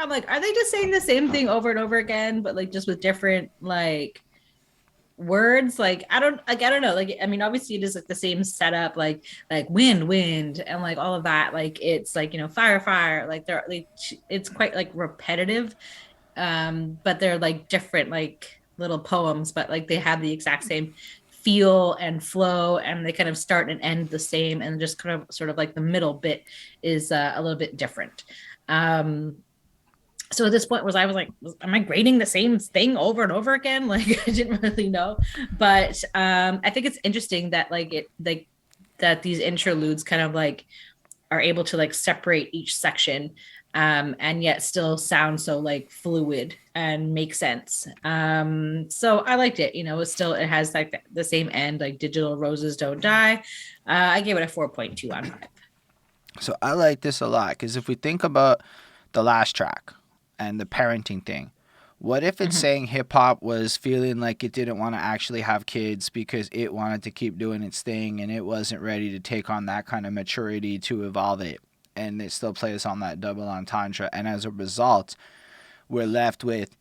like, are they just saying the same thing over and over again, but like just with different like words? Like, I don't know. Like, I mean, obviously it is like the same setup, like wind, and like all of that. Like, it's like, fire, fire. Like it's quite like repetitive. But they're like different like little poems, but like they have the exact same feel and flow, and they kind of start and end the same, and just kind of sort of like the middle bit is a little bit different. So at this point I was like, am I grading the same thing over and over again? Like, I didn't really know. But I think it's interesting that that these interludes kind of like are able to like separate each section, and yet still sound so like fluid and make sense. So I liked it. It has like the same end, like Digital Roses Don't Die. I gave it a 4.2 on 5. So I like this a lot because if we think about the last track and the parenting thing, what if it's saying hip hop was feeling like it didn't want to actually have kids because it wanted to keep doing its thing and it wasn't ready to take on that kind of maturity to evolve it? And it still plays on that double entendre. And as a result, we're left with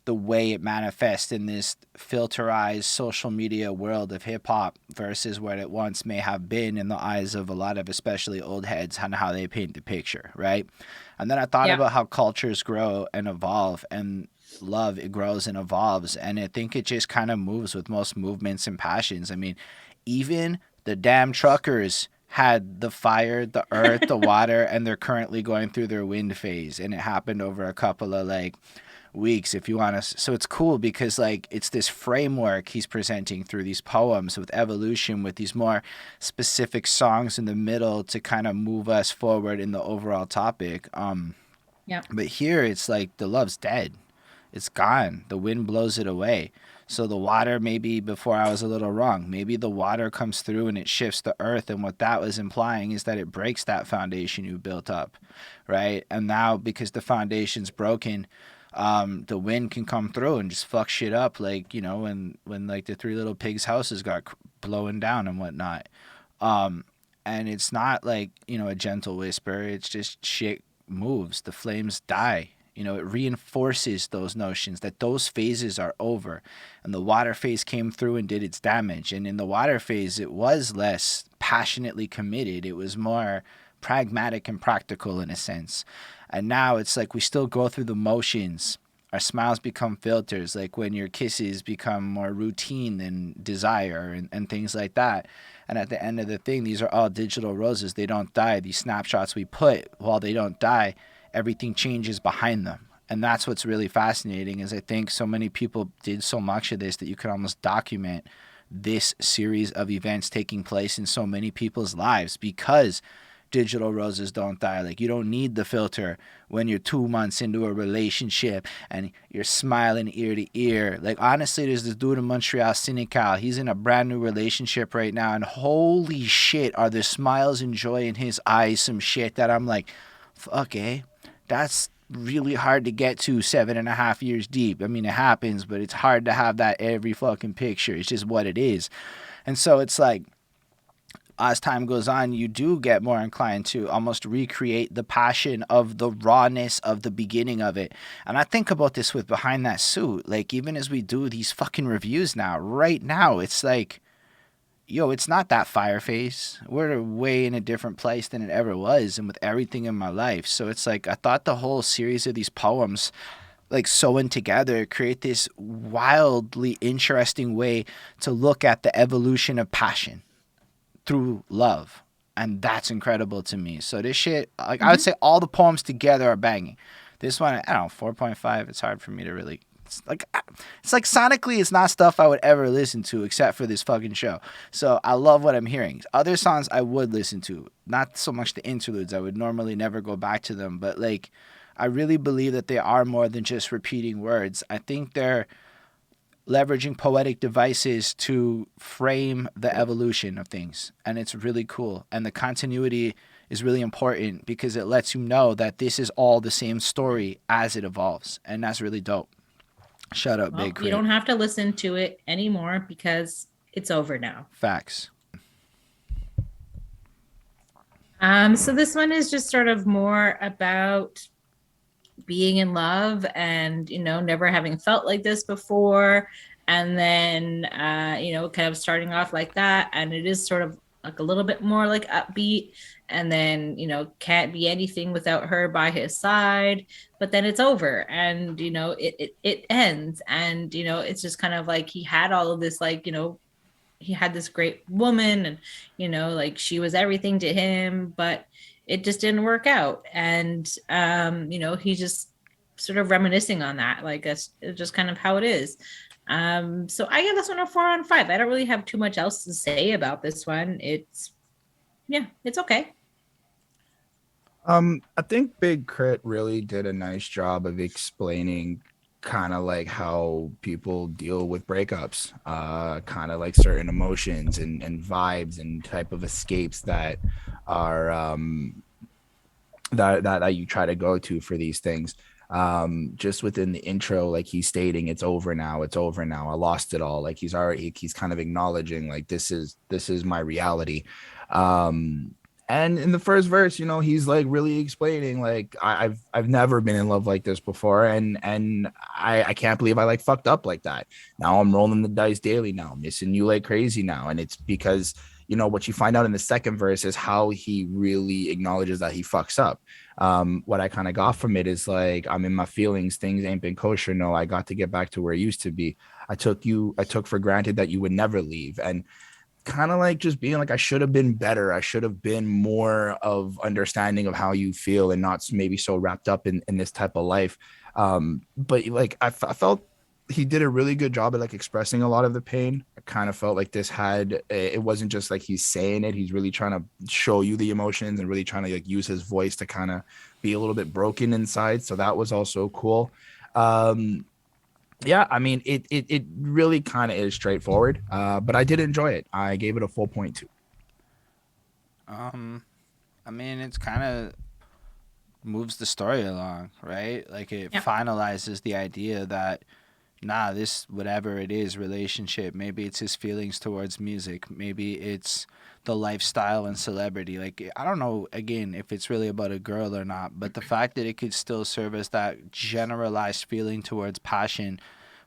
the way it manifests in this filterized social media world of hip hop versus what it once may have been in the eyes of a lot of especially old heads and how they paint the picture, right? And then I thought about how cultures grow and evolve, and love, it grows and evolves, and I think it just kind of moves with most movements and passions. I mean, even the damn truckers had the fire, the earth, the water, and they're currently going through their wind phase, and it happened over a couple of like weeks, if you want to. So it's cool because like it's this framework he's presenting through these poems with evolution, with these more specific songs in the middle to kind of move us forward in the overall topic. But here it's like the love's dead. It's gone. The wind blows it away. So the water, maybe before I was a little wrong, maybe the water comes through and it shifts the earth. And what that was implying is that it breaks that foundation you built up, right? And now because the foundation's broken, the wind can come through and just fuck shit up, like, when like the Three Little Pigs houses got blowing down and whatnot. And it's not like, a gentle whisper. It's just shit moves. The flames die. It reinforces those notions that those phases are over. And the water phase came through and did its damage. And in the water phase, it was less passionately committed. It was more pragmatic and practical in a sense. And now it's like we still go through the motions. Our smiles become filters, like when your kisses become more routine than desire, and things like that. And at the end of the thing, these are all digital roses. They don't die. These snapshots we put, while they don't die, everything changes behind them. And that's what's really fascinating, is I think so many people did so much of this that you could almost document this series of events taking place in so many people's lives, because digital roses don't die. Like, you don't need the filter when you're 2 months into a relationship and you're smiling ear to ear. Like, honestly, there's this dude in Montreal, Cynical. He's in a brand new relationship right now, and holy shit, are the smiles and joy in his eyes some shit that I'm like, fuck, that's really hard to get to 7.5 years deep. I mean, it happens, but it's hard to have that every fucking picture. It's just what it is. And so it's like, as time goes on, you do get more inclined to almost recreate the passion of the rawness of the beginning of it. And I think about this with Behind That Suit. Like, even as we do these fucking reviews now, right now, it's like, yo, it's not that Fireface. We're way in a different place than it ever was, and with everything in my life. So it's like, I thought the whole series of these poems, like sewn together, create this wildly interesting way to look at the evolution of passion through love. And that's incredible to me. So this shit, like, I would say all the poems together are banging. This one, I don't know, 4.5. It's hard for me to really. It's like sonically, it's not stuff I would ever listen to except for this fucking show. So I love what I'm hearing. Other songs I would listen to, not so much the interludes. I would normally never go back to them, but like, I really believe that they are more than just repeating words. I think they're leveraging poetic devices to frame the evolution of things, and it's really cool. And the continuity is really important because it lets you know that this is all the same story as it evolves, and that's really dope. Shut up, Well, Big K.R.I.T. you don't have to listen to it anymore because it's over now. Facts. So this one is just sort of more about being in love and, never having felt like this before. And then, kind of starting off like that. And it is sort of like a little bit more like upbeat. And then, can't be anything without her by his side. But then it's over and, it ends. And, it's just kind of like he had all of this, like, he had this great woman and, like she was everything to him, but it just didn't work out. And, he's just sort of reminiscing on that. Like that's just kind of how it is. So I give this one a 4 out of 5. I don't really have too much else to say about this one. It's okay. I think Big K.R.I.T really did a nice job of explaining kind of like how people deal with breakups, kind of like certain emotions and vibes and type of escapes that are that you try to go to for these things. Just within the intro, like he's stating, it's over now, I lost it all. Like he's kind of acknowledging like this is my reality. And in the first verse, he's like really explaining like I've never been in love like this before, and I can't believe I like fucked up like that. Now I'm rolling the dice daily now, missing you like crazy now. And it's because what you find out in the second verse is how he really acknowledges that he fucks up. What I kind of got from it is like, I'm in my feelings, things ain't been kosher. No, I got to get back to where it used to be. I took for granted that you would never leave. And kind of like just being like, I should have been better. I should have been more of understanding of how you feel and not maybe so wrapped up in this type of life. But like, I felt he did a really good job at like expressing a lot of the pain. I kind of felt like it wasn't just like he's saying it. He's really trying to show you the emotions and really trying to like use his voice to kind of be a little bit broken inside. So that was also cool. Yeah, I mean, it really kind of is straightforward, but I did enjoy it. I gave it a 4.2. I mean, it's kind of moves the story along, right? Like it finalizes the idea that this whatever it is relationship, maybe it's his feelings towards music, maybe it's the lifestyle and celebrity. Like I don't know again if it's really about a girl or not, but the fact that it could still serve as that generalized feeling towards passion,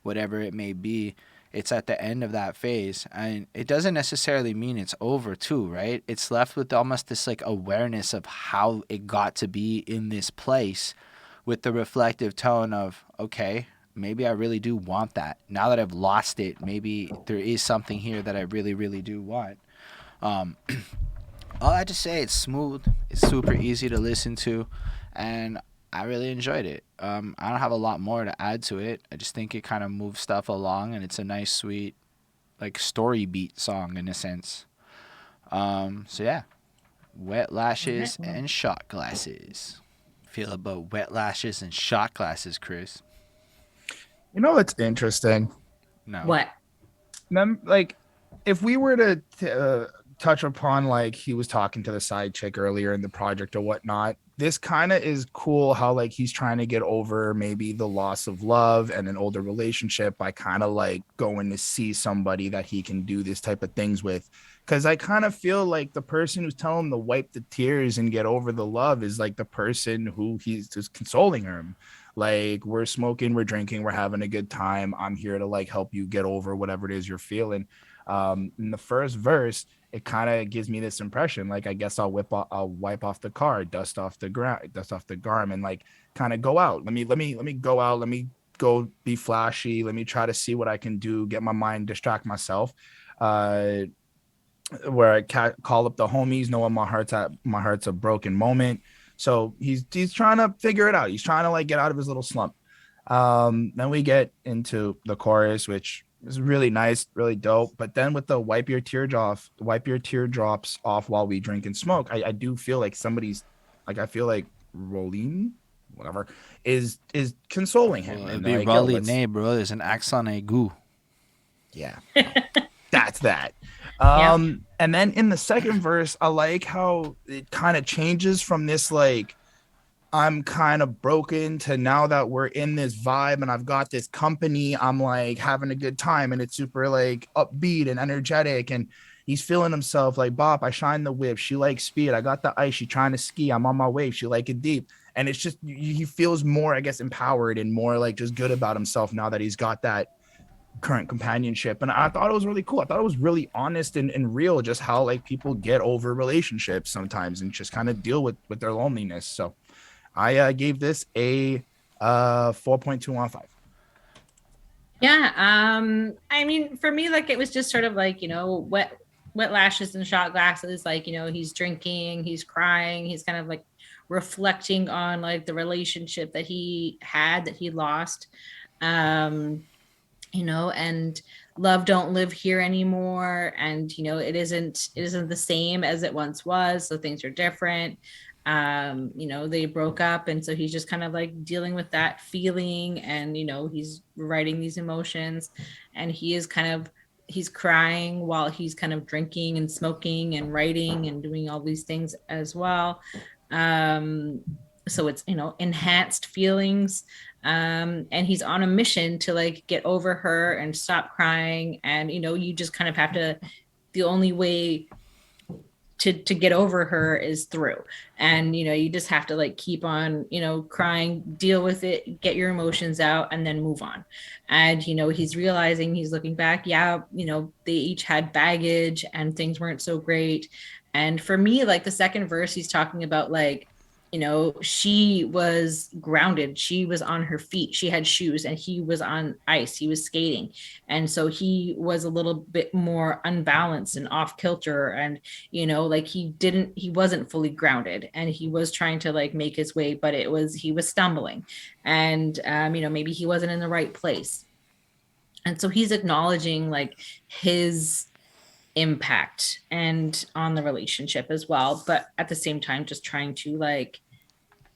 whatever it may be, it's at the end of that phase, and it doesn't necessarily mean it's over too, right? It's left with almost this like awareness of how it got to be in this place, with the reflective tone of, okay, maybe I really do want that. Now that I've lost it, maybe there is something here that I really, really do want. All I just say, it's smooth, it's super easy to listen to, and I really enjoyed it. I don't have a lot more to add to it. I just think it kind of moves stuff along, and it's a nice, sweet, like story beat song in a sense. So yeah, Wet Lashes and Shot Glasses. Feel about Wet Lashes and Shot Glasses, Chris? What's interesting? No. What? Like, if we were to touch upon like he was talking to the side chick earlier in the project or whatnot. This kind of is cool how like he's trying to get over maybe the loss of love and an older relationship by kind of like going to see somebody that he can do this type of things with. Because I kind of feel like the person who's telling him to wipe the tears and get over the love is like the person who he's just consoling him. Like, we're smoking, we're drinking, we're having a good time. I'm here to like help you get over whatever it is you're feeling. In the first verse, it kind of gives me this impression like, I guess I'll wipe off the car, dust off the ground, dust off the garment, like kind of go out. Let me go out. Let me go be flashy. Let me try to see what I can do, get my mind, distract myself. uh where I call up the homies, knowing my heart's a broken moment. So he's trying to figure it out. He's trying to like get out of his little slump. Then we get into the chorus, which is really nice, really dope. But then with the wipe your teardrops off while we drink and smoke, I do feel like somebody's like, I feel like Rolynné, whatever, is consoling him. Well, And it'd be like, yo, Rolynné, bro. There's an accent aigu. yeah, that's that. Yeah. And then in the second verse, I like how it kind of changes from this like, I'm kind of broken to now that we're in this vibe and I've got this company, I'm like having a good time and it's super like upbeat and energetic. And he's feeling himself like, Bop, I shine the whip. She likes speed. I got the ice. She trying to ski. I'm on my wave. She like it deep. And it's just, he feels more, I guess, empowered and more like just good about himself now that he's got that current companionship. And I thought it was really cool. I thought it was really honest and real, just how like people get over relationships sometimes and just kind of deal with their loneliness. So I gave this a 4.2 on 5. Yeah. I mean, for me, like it was just sort of like, wet lashes and shot glasses. Like, he's drinking, he's crying, he's kind of like reflecting on like the relationship that he had, that he lost. And love don't live here anymore. And, it isn't the same as it once was. So things are different. They broke up. And so he's just kind of like dealing with that feeling and, he's writing these emotions and he's crying while he's kind of drinking and smoking and writing and doing all these things as well. So it's, enhanced feelings. And he's on a mission to like get over her and stop crying. And, you just kind of have to, the only way to get over her is through. And, you just have to like keep on, crying, deal with it, get your emotions out, and then move on. And, he's realizing, he's looking back. Yeah. They each had baggage and things weren't so great. And for me, like the second verse, he's talking about like, she was grounded. She was on her feet. She had shoes and he was on ice. He was skating. And so he was a little bit more unbalanced and off kilter. And, like he wasn't fully grounded and he was trying to like make his way, but he was stumbling and, maybe he wasn't in the right place. And so he's acknowledging like his impact and on the relationship as well, but at the same time just trying to like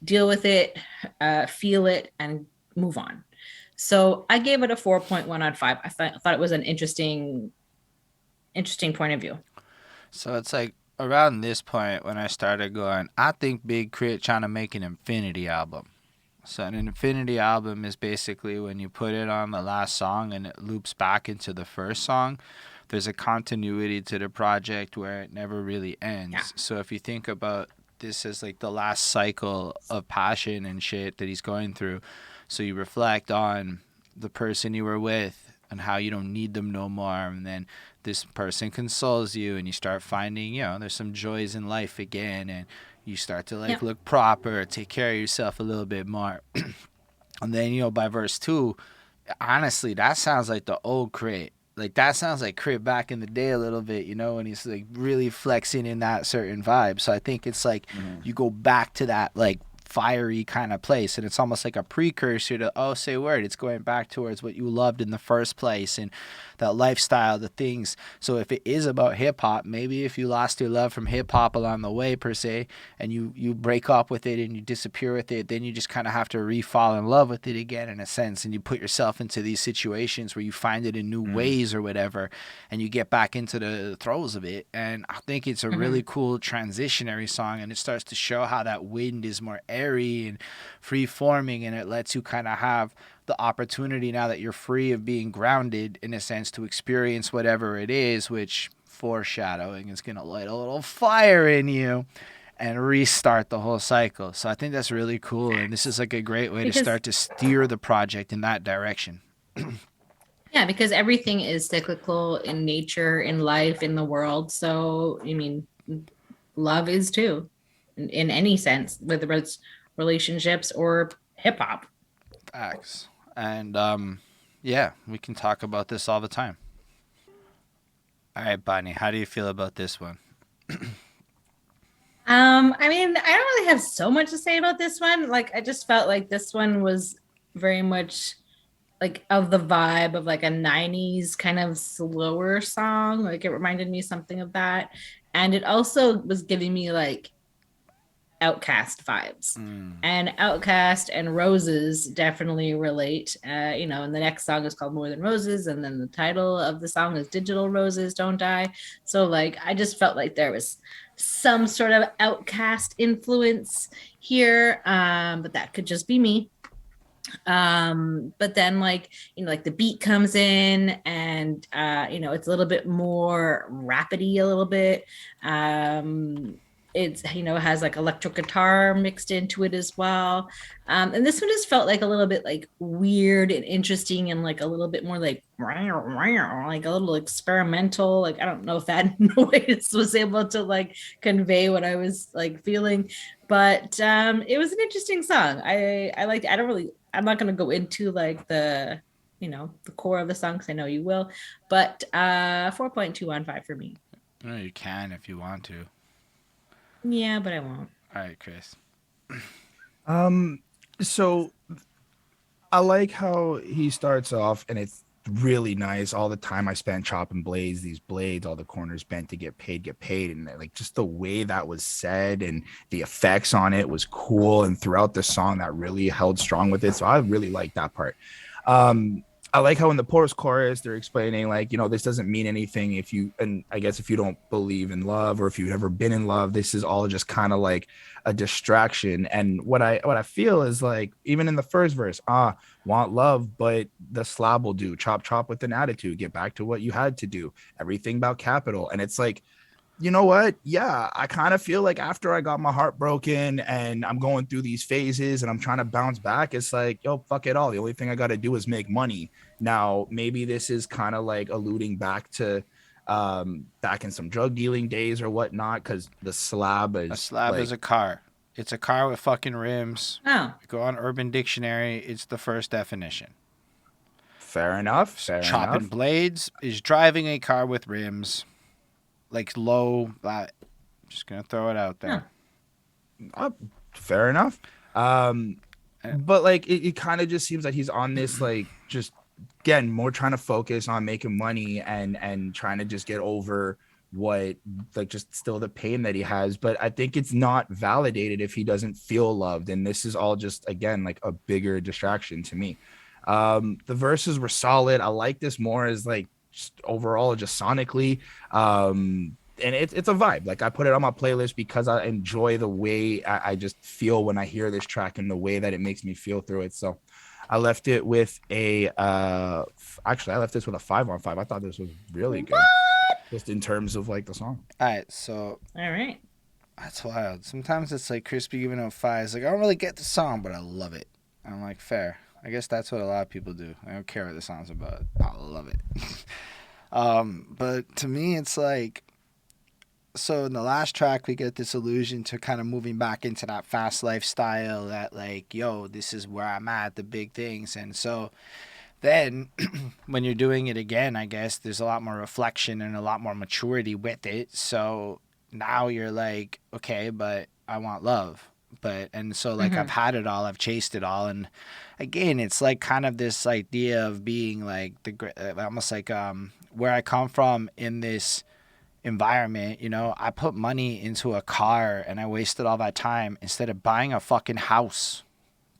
deal with it, feel it, and move on. So I gave it a 4.1 on 5. I thought it was an interesting point of view. So it's like around this point when I started going, I think Big K.R.I.T trying to make an infinity album. So an infinity album is basically when you put it on the last song and it loops back into the first song. There's a continuity to the project where it never really ends. Yeah. So if you think about this as like the last cycle of passion and shit that he's going through, so you reflect on the person you were with and how you don't need them no more, and then this person consoles you and you start finding, there's some joys in life again, and you start to like look proper, take care of yourself a little bit more. And then, by verse 2, honestly, that sounds like the old K.R.I.T. Like, that sounds like K.R.I.T back in the day a little bit, when he's, like, really flexing in that certain vibe. So I think it's, like, you go back to that, like, fiery kind of place, and it's almost like a precursor to oh say word, it's going back towards what you loved in the first place and that lifestyle, the things. So if it is about hip-hop, maybe if you lost your love from hip-hop along the way per se, and you break up with it and you disappear with it, then you just kind of have to re-fall in love with it again in a sense, and you put yourself into these situations where you find it in new ways or whatever, and you get back into the throes of it. And I think it's a really cool transitionary song, and it starts to show how that wind is more airy and free forming, and it lets you kind of have the opportunity now that you're free of being grounded in a sense to experience whatever it is, which foreshadowing is going to light a little fire in you and restart the whole cycle. So I think that's really cool, and this is like a great way to start to steer the project in that direction. Yeah, because everything is cyclical in nature, in life, in the world. So, I mean, love is too, in any sense, whether it's relationships or hip hop. Facts. And yeah, we can talk about this all the time. All right, Bonnie, how do you feel about this one? I mean, I don't really have so much to say about this one. Like, I just felt like this one was very much like of the vibe of like a 90s kind of slower song. Like, it reminded me something of that. And it also was giving me like Outcast vibes. And Outcast and Roses definitely relate. And the next song is called More Than Roses, and then the title of the song is Digital Roses Don't Die. So like I just felt like there was some sort of Outcast influence here, but that could just be me. But then like the beat comes in, and it's a little bit more rapidy, a little bit. It's has like electric guitar mixed into it as well, and this one just felt like a little bit like weird and interesting, and like a little bit more like a little experimental. Like I don't know if that was able to like convey what I was like feeling, but it was an interesting song. I liked. I'm not going to go into like the core of the song because I know you will, but 4.2 on 5 for me. No, you can if you want to. Yeah, but I won't. All right, Chris. So I like how he starts off, and it's really nice. All the time I spent chopping blades, these blades, all the corners bent to get paid, and like just the way that was said and the effects on it was cool. And throughout the song, that really held strong with it. So I really like that part. I like how in the chorus they're explaining like, this doesn't mean anything and I guess if you don't believe in love, or if you've ever been in love, this is all just kind of like a distraction. And what I feel is like, even in the first verse, want love, but the slab will do, chop with an attitude, get back to what you had to do, everything about capital. And it's like, you know what? Yeah, I kind of feel like after I got my heart broken and I'm going through these phases and I'm trying to bounce back, it's like, yo, fuck it all. The only thing I got to do is make money. Now, maybe this is kind of like alluding back to back in some drug dealing days or whatnot, because the slab is a car. It's a car with fucking rims. Oh. Go on Urban Dictionary. It's the first definition. Fair enough. Chopping blades is driving a car with rims. Like low, just gonna throw it out there. Fair enough. But like it kind of just seems like he's on this like just again more trying to focus on making money and trying to just get over what like just still the pain that he has. But I think it's not validated if he doesn't feel loved, and this is all just again like a bigger distraction to me. The verses were solid. I like this more as like just overall just sonically, and it's a vibe. Like I put it on my playlist because I enjoy the way I just feel when I hear this track and the way that it makes me feel through it. So I left it with a actually I left this with a 5 on 5. I thought this was really good. Just in terms of like the song. All right, so all right, that's wild. Sometimes it's like Crispy giving out 5s. Like I don't really get the song, but I love it. I'm like, fair. I guess that's what a lot of people do. I don't care what the song's about. I love it. But to me, it's like, so in the last track, we get this allusion to kind of moving back into that fast lifestyle, that like, yo, this is where I'm at, the big things. And so then when you're doing it again, I guess there's a lot more reflection and a lot more maturity with it. So now you're like, okay, but I want love. And so like I've had it all, I've chased it all, and again, it's like kind of this idea of being like almost like where I come from in this environment. You know, I put money into a car and I wasted all that time instead of buying a fucking house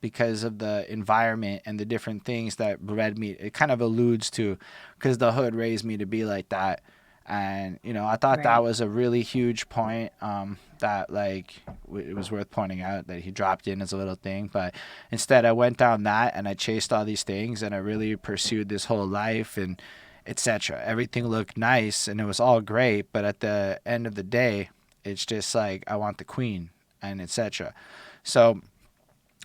because of the environment and the different things that bred me. It kind of alludes to, because the hood raised me to be like that. And you know, I thought that was a really huge point, that like it was worth pointing out that he dropped in as a little thing. But instead I went down that and I chased all these things and I really pursued this whole life and etc. Everything looked nice and it was all great, but at the end of the day, it's just like I want the queen and etc. So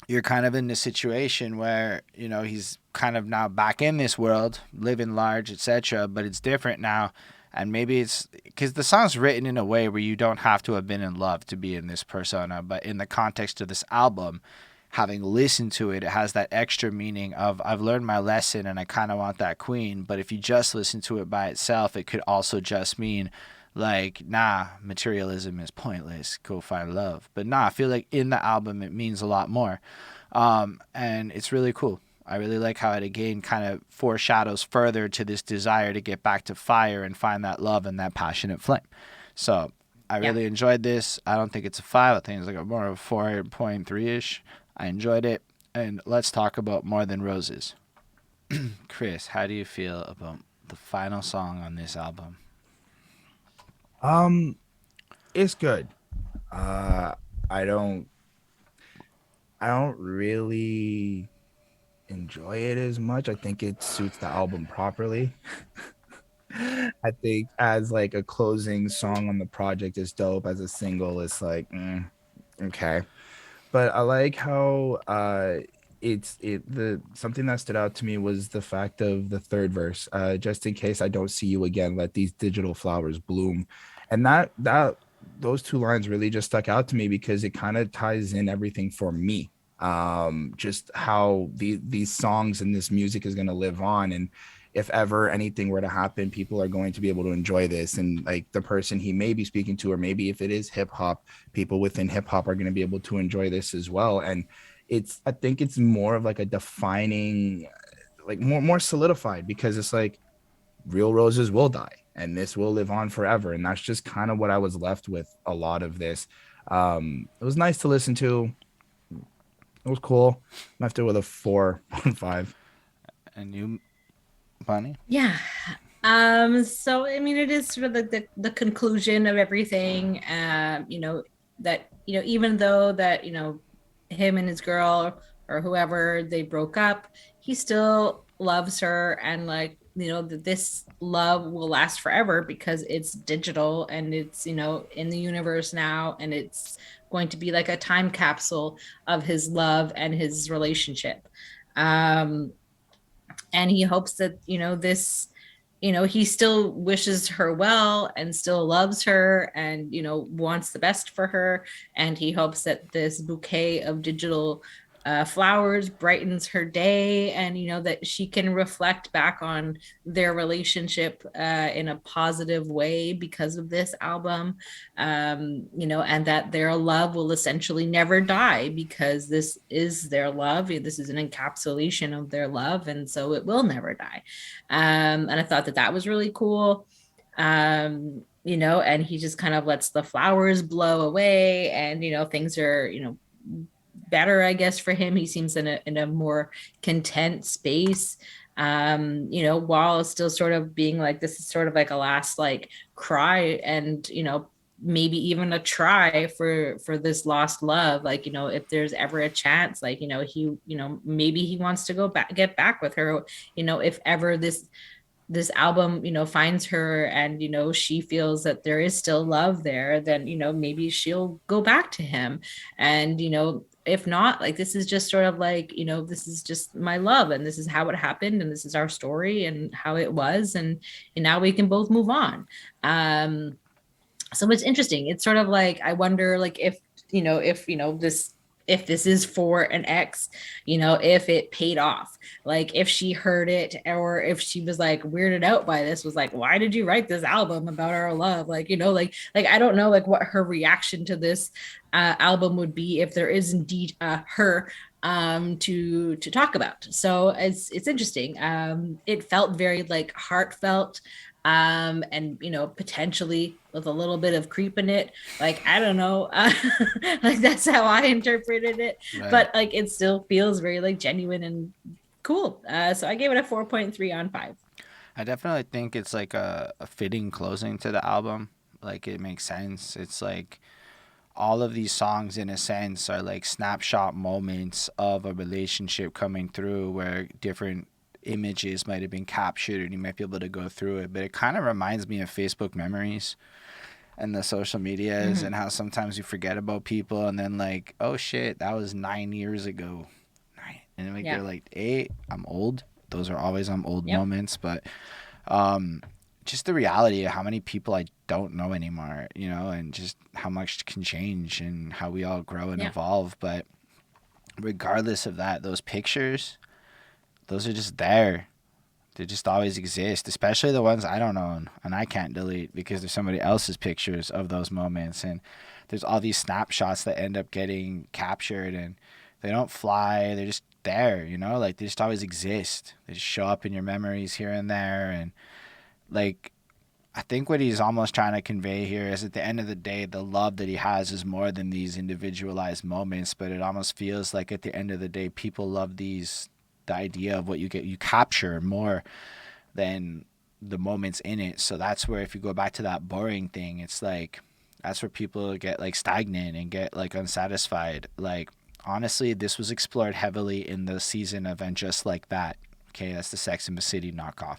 you're kind of in this situation where, you know, he's kind of now back in this world, living large, etc. But it's different now. And maybe it's because the song's written in a way where you don't have to have been in love to be in this persona. But in the context of this album, having listened to it, it has that extra meaning of I've learned my lesson and I kind of want that queen. But if you just listen to it by itself, it could also just mean like, nah, materialism is pointless. Go find love. But nah, I feel like in the album, it means a lot more. And it's really cool. I really like how it again kind of foreshadows further to this desire to get back to fire and find that love and that passionate flame. So I really enjoyed this. I don't think it's a 5. I think it's like a more of a 4.3-ish. I enjoyed it. And let's talk about More Than Roses. Chris, how do you feel about the final song on this album? It's good. I don't really enjoy it as much. I think it suits the album properly. I think as like a closing song on the project is dope. As a single, it's like okay. But I like how the something that stood out to me was the fact of the third verse. Just in case I don't see you again, let these digital flowers bloom. And that those two lines really just stuck out to me because it kind of ties in everything for me. Just how these songs and this music is going to live on, and if ever anything were to happen, people are going to be able to enjoy this. And like the person he may be speaking to, or maybe if it is hip hop, people within hip hop are going to be able to enjoy this as well. And I think it's more of like a defining, like more solidified, because it's like real roses will die and this will live on forever. And that's just kind of what I was left with a lot of this. It was nice to listen to. It was cool. Left it with a 4.5. And you, Bonnie? Yeah. So I mean, it is sort of the conclusion of everything. You know, that, you know, even though that, you know, him and his girl or whoever, they broke up, he still loves her, and like, you know, that this love will last forever because it's digital and it's, you know, in the universe now, and it's going to be like a time capsule of his love and his relationship. And he hopes that, you know, this, you know, he still wishes her well and still loves her and, you know, wants the best for her. And he hopes that this bouquet of digital flowers brightens her day, and, you know, that she can reflect back on their relationship in a positive way because of this album, you know, and that their love will essentially never die because this is their love. This is an encapsulation of their love, and so it will never die. And I thought that that was really cool. You know, and he just kind of lets the flowers blow away, and, you know, things are, you know, better, I guess, for him. He seems in a more content space, you know, while still sort of being like, this is sort of like a last like cry, and, you know, maybe even a try for this lost love. Like, you know, if there's ever a chance, like, you know, he, you know, maybe he wants to go back, get back with her, you know, if ever this album, you know, finds her and, you know, she feels that there is still love there, then, you know, maybe she'll go back to him. And, you know, if not, like, this is just sort of like, you know, this is just my love, and this is how it happened, and this is our story and how it was, and now we can both move on. So it's interesting. It's sort of like, I wonder, like, if, you know, this if this is for an ex, you know, if it paid off, like if she heard it, or if she was like weirded out by this, was like, why did you write this album about our love? Like, you know, like I don't know like what her reaction to this album would be if there is indeed her to talk about. So it's interesting. It felt very like heartfelt, and you know, potentially with a little bit of creep in it. Like, I don't know, like that's how I interpreted it. Right. But like it still feels very like genuine and cool. So I gave it a 4.3 on 5. I definitely think it's like a fitting closing to the album. Like, it makes sense. It's like all of these songs, in a sense, are like snapshot moments of a relationship coming through, where different images might have been captured and you might be able to go through it. But it kind of reminds me of Facebook memories and the social medias, and how sometimes you forget about people, and then like, oh shit, that was 9 years ago. And then like, you're like, hey, I'm old. Those are always I'm old moments. But just the reality of how many people I don't know anymore, you know, and just how much can change and how we all grow and evolve. But regardless of that, those pictures, those are just there. They just always exist, especially the ones I don't own and I can't delete because there's somebody else's pictures of those moments. And there's all these snapshots that end up getting captured, and they don't fly. They're just there, you know, like they just always exist. They just show up in your memories here and there. And like, I think what he's almost trying to convey here is, at the end of the day, the love that he has is more than these individualized moments. But it almost feels like at the end of the day, people love the idea of what you capture more than the moments in it. So that's where, if you go back to that boring thing, it's like, that's where people get like stagnant and get like unsatisfied. Like, honestly, this was explored heavily in the season of And Just Like That. Okay, that's the Sex and the City knockoff.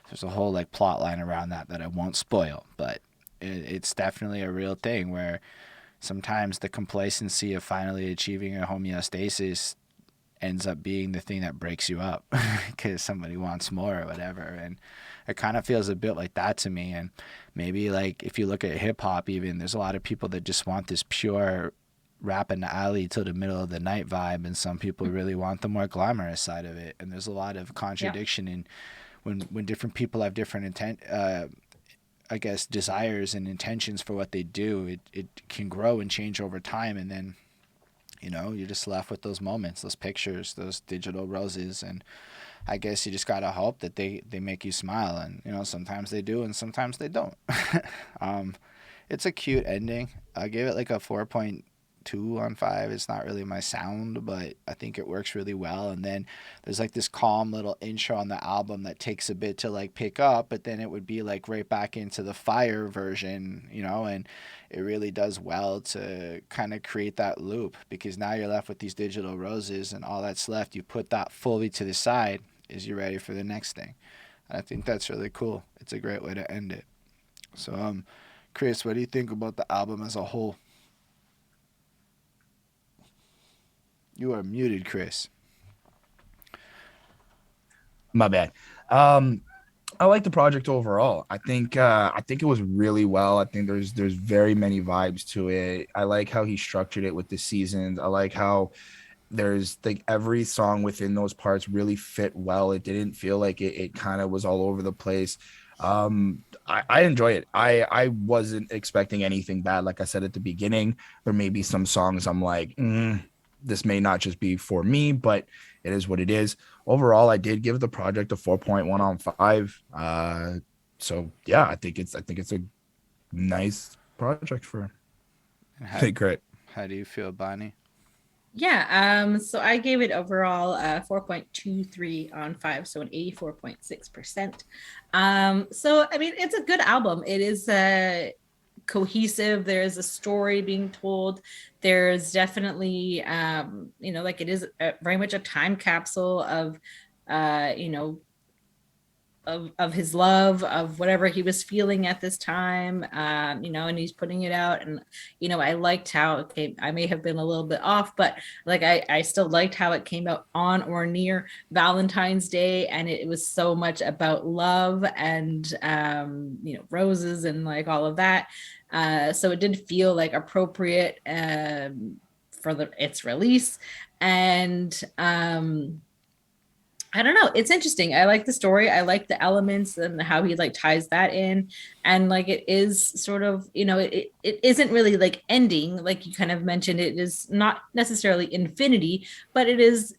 There's a whole like plot line around that I won't spoil, but it's definitely a real thing where sometimes the complacency of finally achieving a homeostasis ends up being the thing that breaks you up because somebody wants more or whatever. And it kind of feels a bit like that to me. And maybe like if you look at hip hop, even, there's a lot of people that just want this pure rap in the alley till the middle of the night vibe, and some people really want the more glamorous side of it. And there's a lot of contradiction in when different people have different I guess desires and intentions for what they do. It can grow and change over time, and then, you know, you're just left with those moments, those pictures, those digital roses. And I guess you just gotta hope that they make you smile. And, you know, sometimes they do and sometimes they don't. It's a cute ending. I gave it like a 4.2 on 5. It's not really my sound, but I think it works really well. And then there's like this calm little intro on the album that takes a bit to like pick up, but then it would be like right back into the fire version, you know. And it really does well to kind of create that loop, because now you're left with these digital roses, and all that's left, you put that fully to the side, is you're ready for the next thing. And I think that's really cool. It's a great way to end it. So Chris, what do you think about the album as a whole? You are muted, Chris. My bad. I like the project overall. I think it was really well. I think there's very many vibes to it. I like how he structured it with the seasons. I like how there's like every song within those parts really fit well. It didn't feel like it kind of was all over the place. I enjoy it. I wasn't expecting anything bad. Like I said at the beginning, there may be some songs I'm like, this may not just be for me, but it is what it is. Overall, I did give the project a 4.1 on 5. So yeah, I think it's a nice project for Big K.R.I.T. How do you feel, Bonnie? Yeah, so I gave it overall 4.23 on 5, so an 84.6%. So I mean, it's a good album. It is cohesive. There's a story being told. There's definitely you know, like it is very much a time capsule of you know, of his love, of whatever he was feeling at this time, you know, and he's putting it out. And, you know, I liked how it came. I may have been a little bit off, but like I still liked how it came out on or near Valentine's Day. And it was so much about love and, you know, roses and like all of that. So it did feel like appropriate for its release. And I don't know. It's interesting. I like the story. I like the elements and how he like ties that in. And like it is sort of, it isn't really like ending, like you kind of mentioned. It is not necessarily infinity, but it is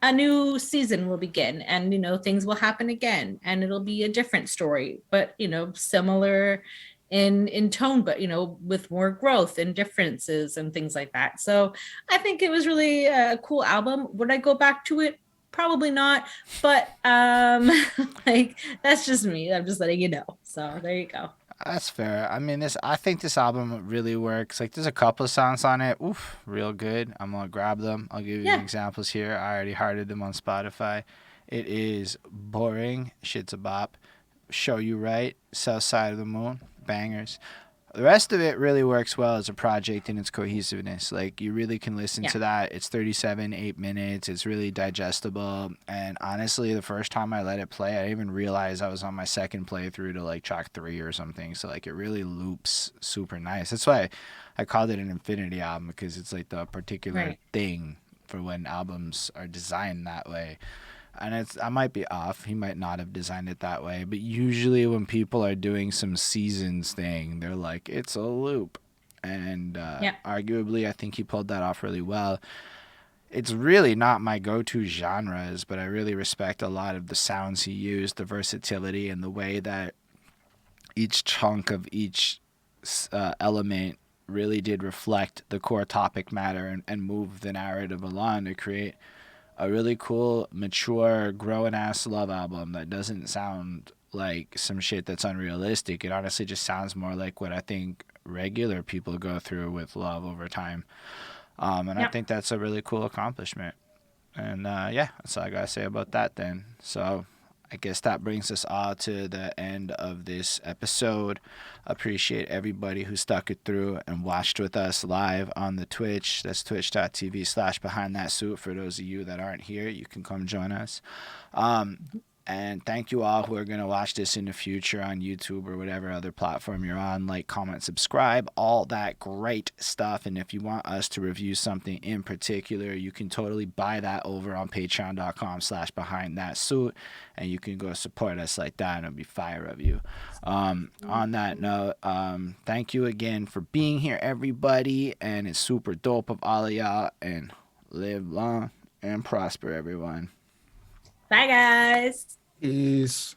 a new season will begin, and things will happen again, and it'll be a different story, but similar in tone, but with more growth and differences and things like that. So I think it was really a cool album. Would I go back to it? Probably not, but like that's just me. I'm just letting you know. So there you go. That's fair. I mean, I think this album really works. Like, there's a couple of songs on it, oof, real good. I'm gonna grab them. I'll give you Yeah. examples here. I already hearted them on Spotify. It is Boring, Shit's a Bop, Show You Right, South Side of the Moon, bangers. The rest of it really works well as a project in its cohesiveness. Like, you really can listen Yeah. to that. It's 8 minutes. It's really digestible. And honestly, the first time I let it play, I didn't even realize I was on my second playthrough to like track 3 or something. So like, it really loops super nice. That's why I called it an infinity album, because it's like the particular Right. thing for when albums are designed that way. And I might be off. He might not have designed it that way. But usually when people are doing some seasons thing, they're like, it's a loop. And Yeah. arguably, I think he pulled that off really well. It's really not my go-to genres, but I really respect a lot of the sounds he used, the versatility, and the way that each chunk of each element really did reflect the core topic matter, and move the narrative along to create a really cool, mature, growing ass love album that doesn't sound like some shit that's unrealistic. It honestly just sounds more like what I think regular people go through with love over time. And I Yeah. think that's a really cool accomplishment. And yeah, that's all I gotta say about that then. So I guess that brings us all to the end of this episode. Appreciate everybody who stuck it through and watched with us live on the Twitch. That's twitch.tv/behind that suit. For those of you that aren't here, you can come join us. And thank you all who are going to watch this in the future on YouTube or whatever other platform you're on. Like, comment, subscribe, all that great stuff. And if you want us to review something in particular, you can totally buy that over on patreon.com/behind that suit. And you can go support us like that, and it'll be fire of you. On that note, thank you again for being here, everybody. And it's super dope of all of y'all. And live long and prosper, everyone. Bye, guys. Peace.